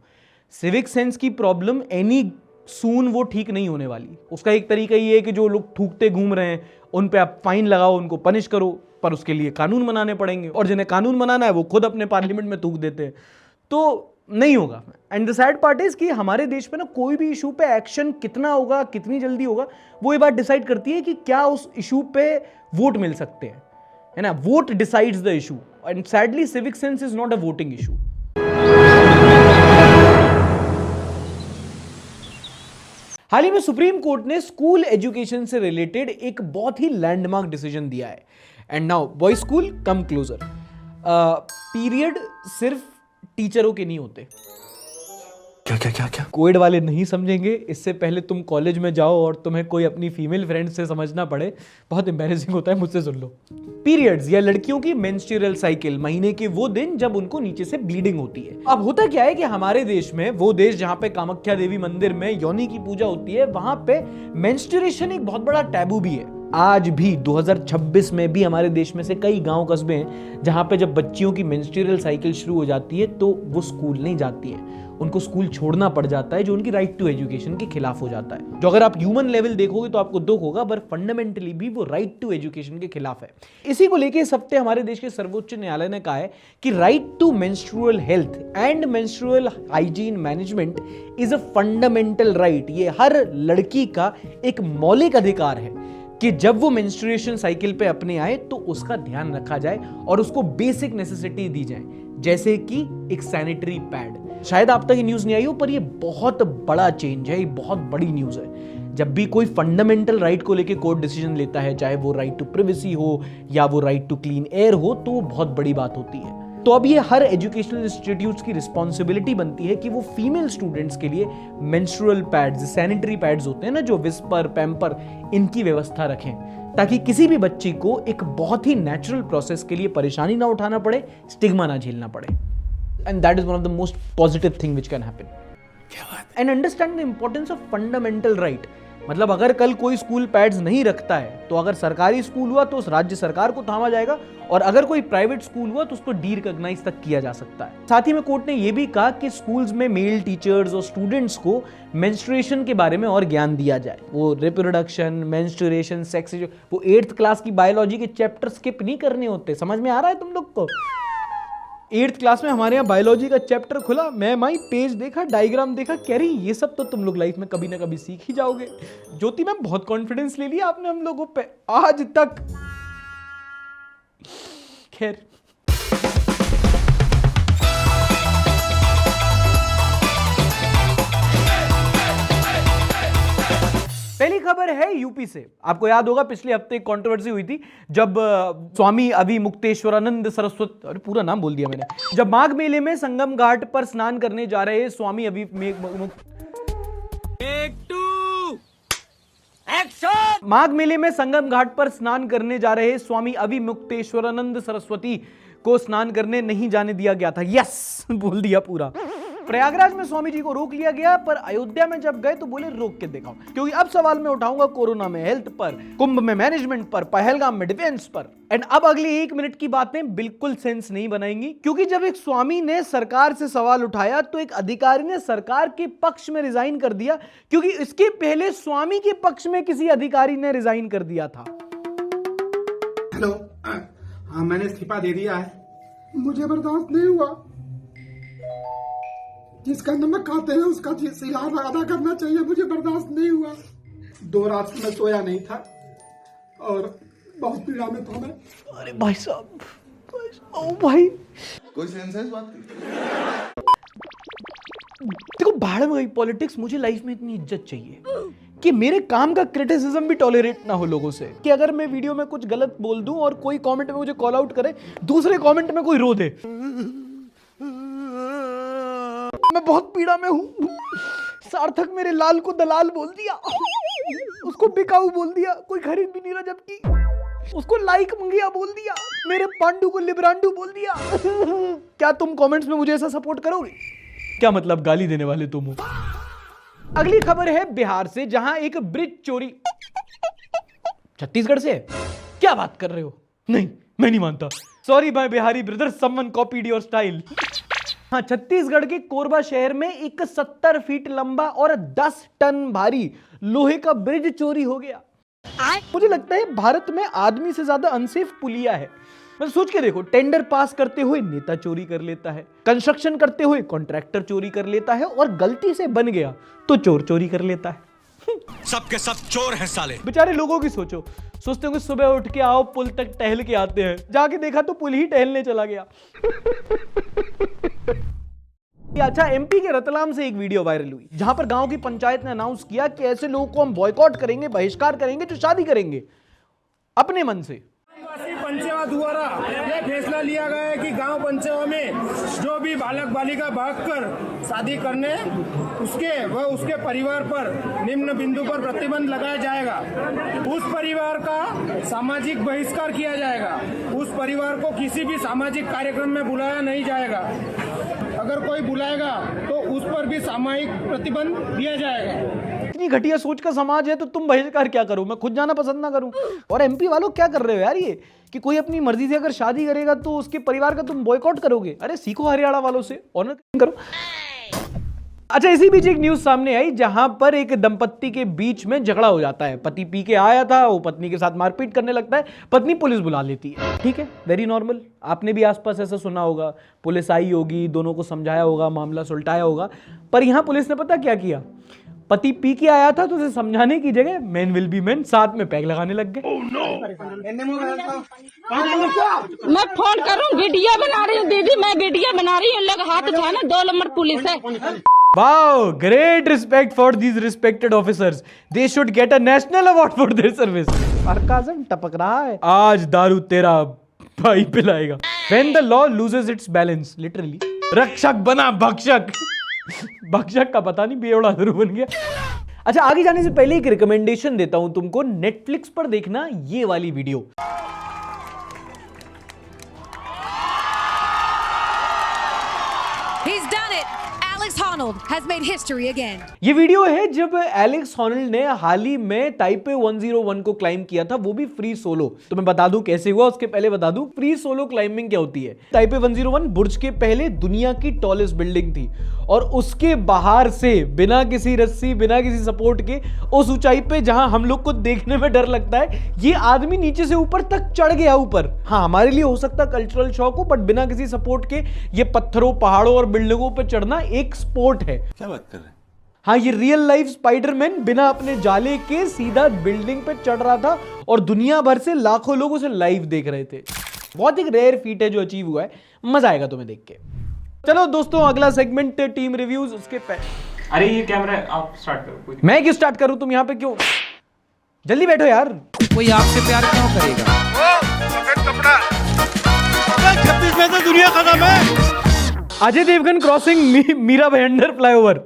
Civic sense की problem any soon वो ठीक नहीं होने वाली। उसका एक तरीका ये है कि जो लोग थूकते घूम रहे हैं उन पे आप फाइन लगाओ, उनको पनिश करो, पर उसके लिए कानून बनाने पड़ेंगे, और जिन्हें कानून बनाना है वो खुद अपने पार्लियामेंट में थूक देते हैं, तो नहीं होगा। And the sad part is कि हमारे देश में ना कोई भी इशू पे एक्शन कितना होगा, कितनी जल्दी होगा, वो ये बात डिसाइड करती है कि क्या उस इशू पे वोट मिल सकते हैं, है ना। Vote decides the issue and sadly civic sense is not a voting issue. हाल ही में सुप्रीम कोर्ट ने स्कूल एजुकेशन से रिलेटेड एक बहुत ही लैंडमार्क डिसीजन दिया है। And now boys school come closure. Period सिर्फ टीचरों के नहीं होते। क्या क्या क्या क्या? कोविड वाले नहीं समझेंगे, इससे पहले तुम कॉलेज में जाओ और तुम्हें कोई अपनी फीमेल फ्रेंड से समझना पड़े, बहुत एम्बैरेसिंग होता है, मुझसे सुन लो। पीरियड्स या लड़कियों की मेंस्ट्रुअल साइकिल, महीने के वो दिन जब उनको नीचे से ब्लीडिंग होती है। अब होता क्या है कि हमारे देश में, वो देश जहां पे कामाख्या देवी मंदिर में योनि की पूजा होती है, वहां पे मेंस्ट्रुएशन एक बहुत बड़ा टैबू भी है। आज भी 2026 में भी हमारे देश में से कई गांव कस्बे हैं जहां पे जब बच्चियों की मेंस्ट्रुअल साइकिल शुरू हो जाती है तो वो स्कूल नहीं जाती हैं, उनको स्कूल छोड़ना पड़ जाता है, जो उनकी राइट टू एजुकेशन के खिलाफ हो जाता है। जो अगर आप ह्यूमन लेवल देखोगे तो आपको दुख होगा, पर फंडामेंटली भी वो राइट टू एजुकेशन के खिलाफ है। इसी को लेकर इस हफ्ते हमारे देश के सर्वोच्च न्यायालय ने कहा है कि right to menstrual health and menstrual hygiene management is a fundamental right. ये हर लड़की का एक मौलिक अधिकार है कि जब वो मेंस्ट्रुएशन साइकिल पे अपने आए तो उसका ध्यान रखा जाए और उसको बेसिक नेसेसिटी दी जाए, जैसे कि एक सैनिटरी पैड। शायद आप तक ये न्यूज नहीं आई हो, पर ये बहुत बड़ा चेंज है, ये बहुत बड़ी न्यूज है। जब भी कोई फंडामेंटल राइट को लेके कोर्ट डिसीजन लेता है, चाहे वो राइट टू प्रिवेसी हो या वो राइट टू क्लीन एयर हो, तो वो बहुत बड़ी बात होती है। तो अब ये हर एजुकेशनल इंस्टीट्यूट्स की रिस्पॉन्सिबिलिटी बनती है कि वो फीमेल स्टूडेंट्स के लिए मेंस्ट्रुअल पैड्स, सैनिटरी पैड्स होते हैं ना, जो विस्पर, पैम्पर, इनकी व्यवस्था रखें, ताकि किसी भी बच्ची को एक बहुत ही नेचुरल प्रोसेस के लिए परेशानी ना उठाना पड़े, स्टिग्मा ना झेलना पड़े। And that is one of the most positive thing which can happen. And understand the importance of fundamental right. मतलब अगर कल कोई स्कूल पैड्स नहीं रखता है तो अगर सरकारी स्कूल हुआ तो उस राज्य सरकार को थामा जाएगा, और अगर कोई प्राइवेट स्कूल हुआ तो उसको डी-रिकॉग्नाइज तक किया जा सकता है। साथ ही में कोर्ट ने यह भी कहा कि स्कूल्स में मेल टीचर्स और स्टूडेंट्स को मेंस्ट्रुएशन के बारे में और ज्ञान दिया जाए। वो रिप्रोडक्शन, मेंस्ट्रुएशन, सेक्स, वो 8th क्लास की बायोलॉजी के चैप्टर स्किप नहीं करने होते। समझ में आ रहा है तुम लोग को? 8th क्लास में हमारे यहाँ बायोलॉजी का चैप्टर खुला, मैं माई पेज देखा, डायग्राम देखा, कह रही ये सब तो तुम लोग लाइफ में कभी ना कभी सीख ही जाओगे। ज्योति मैम, बहुत कॉन्फिडेंस ले लिया आपने हम लोगों पे आज तक। खैर, पहली खबर है यूपी से। आपको याद होगा पिछले हफ्ते एक कंट्रोवर्सी हुई थी जब स्वामी अभिमुक्तेश्वरानंद सरस्वती, अरे पूरा नाम बोल दिया मैंने, जब माघ मेले में संगम घाट पर स्नान करने जा रहे स्वामी माघ मेले में संगम घाट पर स्नान करने जा रहे स्वामी अविमुक्तेश्वरानंद सरस्वती को स्नान करने नहीं जाने दिया गया था। यस, बोल दिया पूरा। प्रयागराज में स्वामी जी को रोक लिया गया, पर अयोध्या में जब गए तो बोले रोक के दिखाओ, क्योंकि अब सवाल मैं उठाऊंगा कोरोना में हेल्थ पर, कुंभ में मैनेजमेंट पर, पहलगाम में डिफेंस पर। एंड अब अगली 1 मिनट की बातें बिल्कुल सेंस नहीं बनाएंगी, क्योंकि जब एक स्वामी ने सरकार से सवाल उठाया तो एक अधिकारी ने सरकार के पक्ष में रिजाइन कर दिया, क्योंकि इसके पहले स्वामी के पक्ष में किसी अधिकारी ने रिजाइन कर दिया था। हेलो, हाँ मैंने इस्तीफा दे दिया है। मुझे बर्दाश्त नहीं हुआ। जिसका नमक खाते हैं उसका सिला अदा करना चाहिए। मुझे बर्दाश्त नहीं हुआ। 2 रात से मैं सोया नहीं था और बहुत पीड़ा में था मैं। अरे भाई साहब, ओ भाई, कोई सेंस है इस बात की? देखो भाड़ में गई पॉलिटिक्स। मुझे लाइफ में इतनी इज्जत चाहिए कि मेरे काम का क्रिटिसिज्म भी टॉलरेट ना हो लोगों से, कि अगर मैं वीडियो में कुछ गलत बोल दूं और कोई कमेंट में मुझे कॉल आउट करे, दूसरे कमेंट में कोई रो दे। मैं बहुत पीड़ा में हूं। सार्थक मेरे लाल को दलाल बोल दिया, उसको बिकाऊ बोल दिया, कोई खरीद भी नहीं रहा, जबकि उसको लाइक मंगिया बोल दिया, मेरे पांडू को लिब्रांडू बोल दिया। क्या तुम कमेंट्स में मुझे ऐसा सपोर्ट करोगे? क्या मतलब गाली देने वाले तुम हो? अगली खबर है बिहार से, जहां एक ब्रिज चोरी। छत्तीसगढ़ से है? क्या बात कर रहे हो? नहीं, मैं नहीं मानता। Sorry my Bihari brother, someone copied your style. हाँ, छत्तीसगढ़ के कोरबा शहर में एक 70 फीट लंबा और 10 टन भारी लोहे का ब्रिज चोरी हो गया। मुझे लगता है भारत में आदमी से ज्यादा अनसेफ पुलिया है। मतलब सोच के देखो, टेंडर पास करते हुए नेता चोरी कर लेता है, कंस्ट्रक्शन करते हुए कॉन्ट्रैक्टर चोरी कर लेता है, और गलती से बन गया तो चोर चोरी कर लेता है। सबके सब चोर हैं साले। बेचारे लोगों की सोचो, सोचते होंगे सुबह उठ के आओ पुल तक टहल के आते हैं, जाके देखा तो पुल ही टहलने चला गया। अच्छा, एमपी के रतलाम से एक वीडियो वायरल हुई, जहां पर गांव की पंचायत ने अनाउंस किया कि ऐसे लोगों को हम बॉयकॉट करेंगे, बहिष्कार करेंगे जो शादी करेंगे अपने मन से। पंचायत द्वारा यह फैसला लिया गया है कि गांव पंचायत में जो भी बालक बालिका भागकर शादी करने उसके परिवार पर निम्न बिंदु पर प्रतिबंध लगाया जाएगा। उस परिवार का सामाजिक बहिष्कार किया जाएगा। उस परिवार को किसी भी सामाजिक कार्यक्रम में बुलाया नहीं जाएगा। अगर कोई बुलाएगा तो उस पर भी सामूहिक प्रतिबंध दिया जाएगा। इतनी घटिया सोच का समाज है तो तुम बहिष्कार क्या करो? मैं खुद जाना पसंद ना करूं? और एमपी वालों क्या कर रहे हो यार ये, कि कोई अपनी मर्जी से अगर शादी करेगा तो उसके परिवार का तुम बॉयकॉट करोगे? अरे सीखो हरियाणा वालों से, ऑनर करो। अच्छा, इसी बीच एक न्यूज सामने आई जहां पर एक दंपत्ति के बीच में झगड़ा हो जाता है। पति पी के आया था, वो पत्नी के साथ मारपीट करने लगता है, पत्नी पुलिस बुला लेती है। ठीक है, वेरी नॉर्मल। आपने भी आसपास ऐसा सुना होगा, पुलिस आई होगी, दोनों को समझाया होगा, मामला सुलटाया होगा। पर यहां पुलिस ने पता क्या किया? पति पी के आया था तो उसे समझाने की जगह मैन विल बी मैन, साथ में पैग लगाने लग गए। मैं फोन करूं, वीडियो बना रही हूँ दीदी, मैं वीडियो बना रही हूँ, लोग हाथ उठाना, 2 नंबर पुलिस है। Wow, great respect for these respected officers. They should get a national award for their service. Sarcasm टपक रहा है। आज दारू तेरा भाई पिलाएगा। When the law loses its balance, literally. रक्षक बना भक्षक। भक्षक का पता नहीं, बेवड़ा जरूर बन गया। अच्छा, आगे जाने से पहले एक रिकमेंडेशन देता हूं तुमको। नेटफ्लिक्स पर देखना ये वाली video. He's done it. Alex Honnold has made history again. ये वीडियो है जब एलेक्स हॉनल्ड ने हाल ही में टाइपे 101 को क्लाइम किया था, वो भी फ्री सोलो। तो मैं बता दूं कैसे हुआ, उसके पहले बता दूं फ्री सोलो क्लाइंबिंग क्या होती है। टाइपे 101 बुर्ज के पहले दुनिया की टॉलेस्ट बिल्डिंग थी, और उसके बाहर से बिना किसी रस्सी, बिना किसी सपोर्ट के उस ऊंचाई पे जहां हम लोग को देखने में डर लगता है, ये आदमी नीचे से ऊपर तक चढ़ गया ऊपर। हाँ, हमारे लिए हो सकता कल्चरल शॉक हो, बट बिना किसी सपोर्ट के ये पत्थरों, पहाड़ों और बिल्डिंगों पे चढ़ना एक स्पोर्ट है। क्या बात कर रहे हैं? हाँ, ये रियल लाइफ स्पाइडरमैन बिना अपने जाले के सीधा बिल्डिंग पे चढ़ रहा था, और दुनिया भर से लाखों लोग उसे लाइव देख रहे थे। बहुत एक रेयर फीट है जो अचीव हुआ है, मजा आएगा तुम्हें देख के। चलो दोस्तों, अगला सेगमेंट टीम रिव्यूज। उसके अरे ये कैमरा आप स्टार्ट करो। मैं क्यों स्टार्ट करूं? तुम यहाँ पे क्यों? जल्दी बैठो यार। कोई आपसे प्यार क्यों करेगा? कपड़ा 36 में तो दुनिया खत्म है। Ajay Devgn crossing Mira Bhayandar flyover.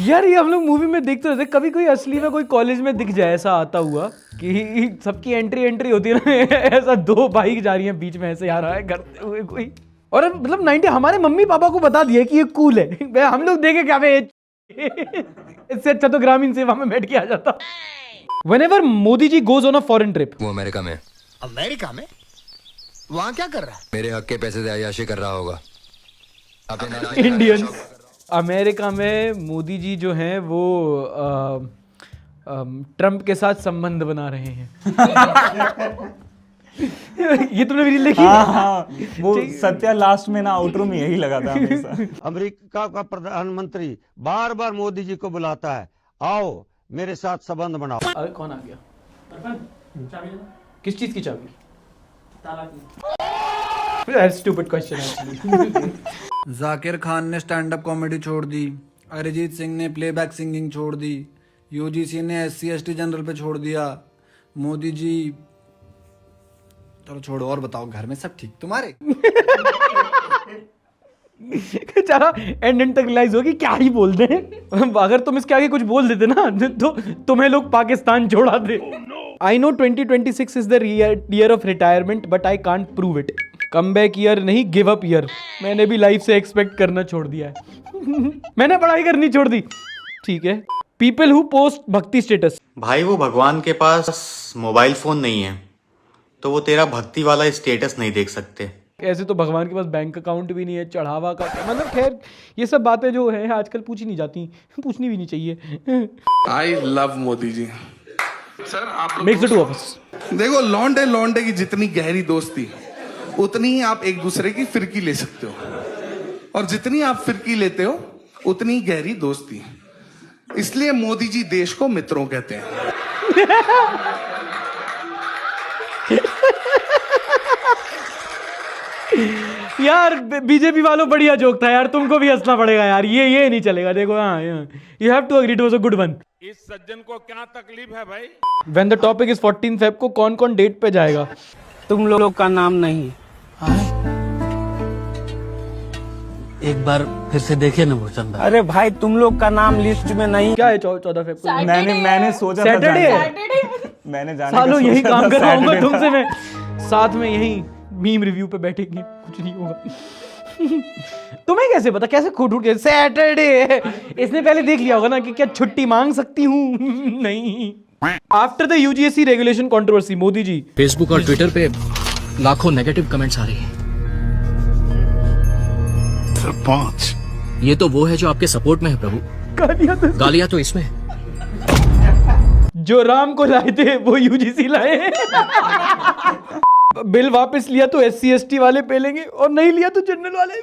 यार ये हम लोग मूवी में देखते रहते, कभी कोई असली में कोई कॉलेज में दिख जाए ऐसा आता हुआ कि सबकी एंट्री होती है ना, ऐसा दो बाइक जा रही हैं बीच में ऐसे आ रहा है करते हुए कोई, और मतलब 90 हमारे मम्मी पापा को बता दिया कि ये कूल है, हम लोग देखे क्या भाई इससे अच्छा तो ग्रामीण सेवा में बैठ के आ जाता। Whenever Modi ji goes on a foreign trip, वो अमेरिका में वहाँ क्या कर रहा है? मेरे हक के पैसे से अय्याशी कर रहा होगा। इंडियंस अमेरिका में मोदी जी जो हैं वो ट्रम्प के साथ संबंध बना रहे हैं। ये तुमने रील देखी? हाँ, वो सत्या लास्ट में ना आउटरो में यही लगा था हमेशा। अमेरिका का प्रधानमंत्री बार बार मोदी जी को बुलाता है, आओ मेरे साथ संबंध बनाओ। अरे कौन आ गया? किस चीज की चाबी? Stupid question actually. Zakir Khan ने स्टैंड अप कॉमेडी छोड़ दी, अरिजीत सिंह ने प्लेबैक सिंगिंग छोड़ दी, यूजीसी ने SC/ST जनरल पे छोड़ दिया, मोदी जी, चलो छोड़ो और बताओ घर में सब ठीक तुम्हारे? बेचारा एंड तक रियलाइज होगी क्या ही बोल दे। अगर तुम इसके आगे कुछ बोल देते ना तो तुम्हें लोग पाकिस्तान छोड़ा दे। I know 2026 is the year of retirement but I can't prove it. Come back year नहीं, गिव अप ईयर। मैंने भी लाइफ से एक्सपेक्ट करना छोड़ दिया है। मैंने पढ़ाई करनी छोड़ दी। ठीक है। पीपल हु पोस्ट भक्ति स्टेटस। भाई वो भगवान के पास मोबाइल फोन नहीं है तो वो तेरा भक्ति वाला स्टेटस नहीं देख सकते। ऐसे तो भगवान के पास बैंक अकाउंट भी नहीं है, चढ़ावा का मतलब खैर ये सब बातें जो है आजकल पूछी नहीं जाती, पूछनी भी नहीं चाहिए। I love Modi ji. Sir आप Makes the two of us. देखो, लौंडे की जितनी गहरी दोस्ती उतनी ही आप एक दूसरे की फिरकी ले सकते हो, और जितनी आप फिरकी लेते हो उतनी गहरी दोस्ती। इसलिए मोदी जी देश को मित्रों कहते हैं। यार बीजेपी वालों बढ़िया जोक था यार, तुमको भी हंसना पड़ेगा यार, ये नहीं चलेगा। देखो हाँ, you have to agree it was a good one. इस सज्जन को क्या तकलीफ है भाई? When the topic is 14 Feb को कौन कौन डेट पे जाएगा? तुम लोग का नाम नहीं। एक बार फिर से देखे ना भूषण भाई। अरे भाई तुम लोग का नाम लिस्ट में नहीं। क्या है 14 फेब को? मैंने सोचा था सैटरडे मैंने जाने सालों यही सोचा काम था कर रहा हूँ Saturday तुमसे, मैं साथ में यही मीम रिव्यू पे बैठेंगे, कुछ नहीं होगा। तुम्हें कैसे पता? कैसे खुद उठ के सैटरडे है? इसने पहले देख लिया होगा ना कि क्या छुट्टी मांग सकती हूँ? नहीं। After the UGSC regulation controversy, Modi ji Facebook और ट्विटर पे लाखों नेगेटिव कमेंट्स आ रहे हैं। सरपंच, ये तो वो है जो आपके सपोर्ट में है प्रभु। गालियां तो इसमें है। जो राम को लाए थे वो UGC लाए। बिल वापस लिया तो SC/ST वाले पे लेंगे और नहीं लिया तो जनरल वाले।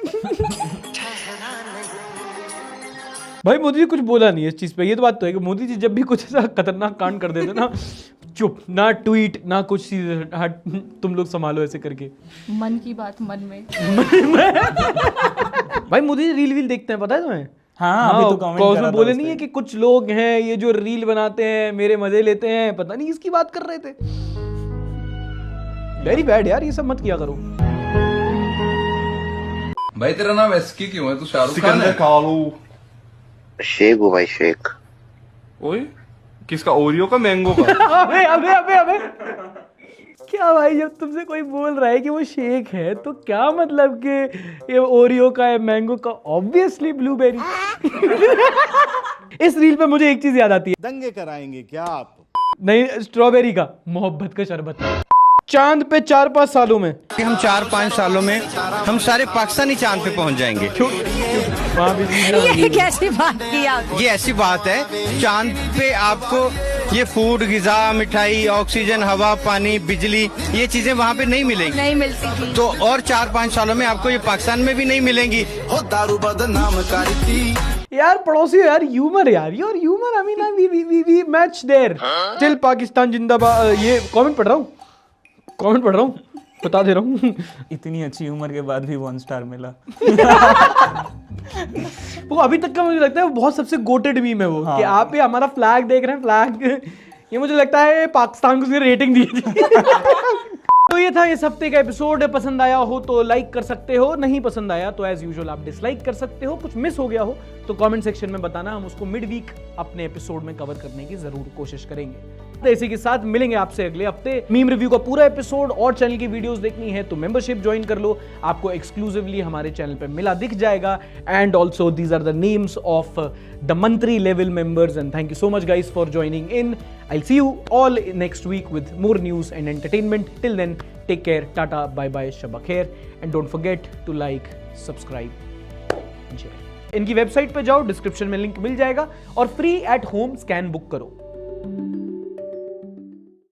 भाई मोदी जी कुछ बोला नहीं इस चीज पे, ये तो बात तो है कि मोदी जी जब भी कुछ ऐसा खतरनाक कांड कर देते ना, चुप, ना ट्वीट ना कुछ, तुम लोग संभालो ऐसे करके। मन की बात मन में। भाई मोदी जी रील वील देखते हैं, पता है तुम्हें? हाँ, अभी तो कमेंट कर रहा था बोले उस नहीं पे। है कि कुछ लोग हैं ये जो रील बनाते हैं मेरे मजे लेते हैं, पता नहीं इसकी बात कर रहे थे। वेरी बैड यार, ये सब मत किया करो। भाई तेरा नाम एसके क्यों है? तू शाहरुख खान है? शेख हो भाई, शेख। ओए किसका? ओरियो का, मैंगो का? अबे अबे अबे अबे क्या भाई, जब तुमसे कोई बोल रहा है कि वो शेक है तो क्या मतलब कि ये ओरियो का है, मैंगो का? Obviously blueberry. इस रील पे मुझे एक चीज याद आती है। दंगे कराएंगे क्या आप? नहीं, स्ट्रॉबेरी का मोहब्बत का शरबत। चांद पे 4-5 सालों में, हम 4-5 सालों में हम सारे पाकिस्तानी चांद पे पहुंच जाएंगे। ये कैसी बात की आप? ये ऐसी बात है, चांद पे आपको ये फूड, गिजा, मिठाई, ऑक्सीजन, हवा, पानी, बिजली, ये चीजें वहाँ पे नहीं मिलेंगी। नहीं मिलती थी। तो और 4-5 सालों में आपको ये पाकिस्तान में भी नहीं मिलेंगी। हो दारू बदनाम करती। यार पड़ोसी यार, ह्यूमर यार, your humour, I mean we match there. Still Pakistan जिंदाबाद। ये कमेंट पढ़ रहा हूँ, बता दे रहा हूँ। इतनी अच्छी उम्र के बाद भी 1 स्टार मिला। वो अभी तक का मुझे लगता है वो बहुत सबसे गोटेड मीम है वो। हाँ। कि आप ये हमारा फ्लैग देख रहे हैं, फ्लैग, ये मुझे लगता है पाकिस्तान को उसने रेटिंग दी थी। तो ये था इस हफ्ते का एपिसोड। पसंद आया हो तो लाइक कर सकते हो, नहीं पसंद आया तो एज यूजुअल आप डिसलाइक कर सकते हो। कुछ मिस हो गया हो तो कमेंट सेक्शन में बताना, हम उसको मिड वीक अपने एपिसोड में कवर करने की जरूर कोशिश करेंगे। तो इसी के साथ मिलेंगे आपसे अगले हफ्ते। मीम रिव्यू का पूरा एपिसोड और चैनल की वीडियोस देखनी है तो मेंबरशिप ज्वाइन कर लो, आपको एक्सक्लूसिवली हमारे चैनल पे मिला दिख जाएगा। And also these are the names of the monthly level members and thank you so much guys for joining in. I'll see you all next week with more news and entertainment. Till then, take care, tata, bye bye, shabba khair, and don't forget to like, subscribe, share. इनकी website पे जाओ, description में link मिल जाएगा और free at home scan book करो।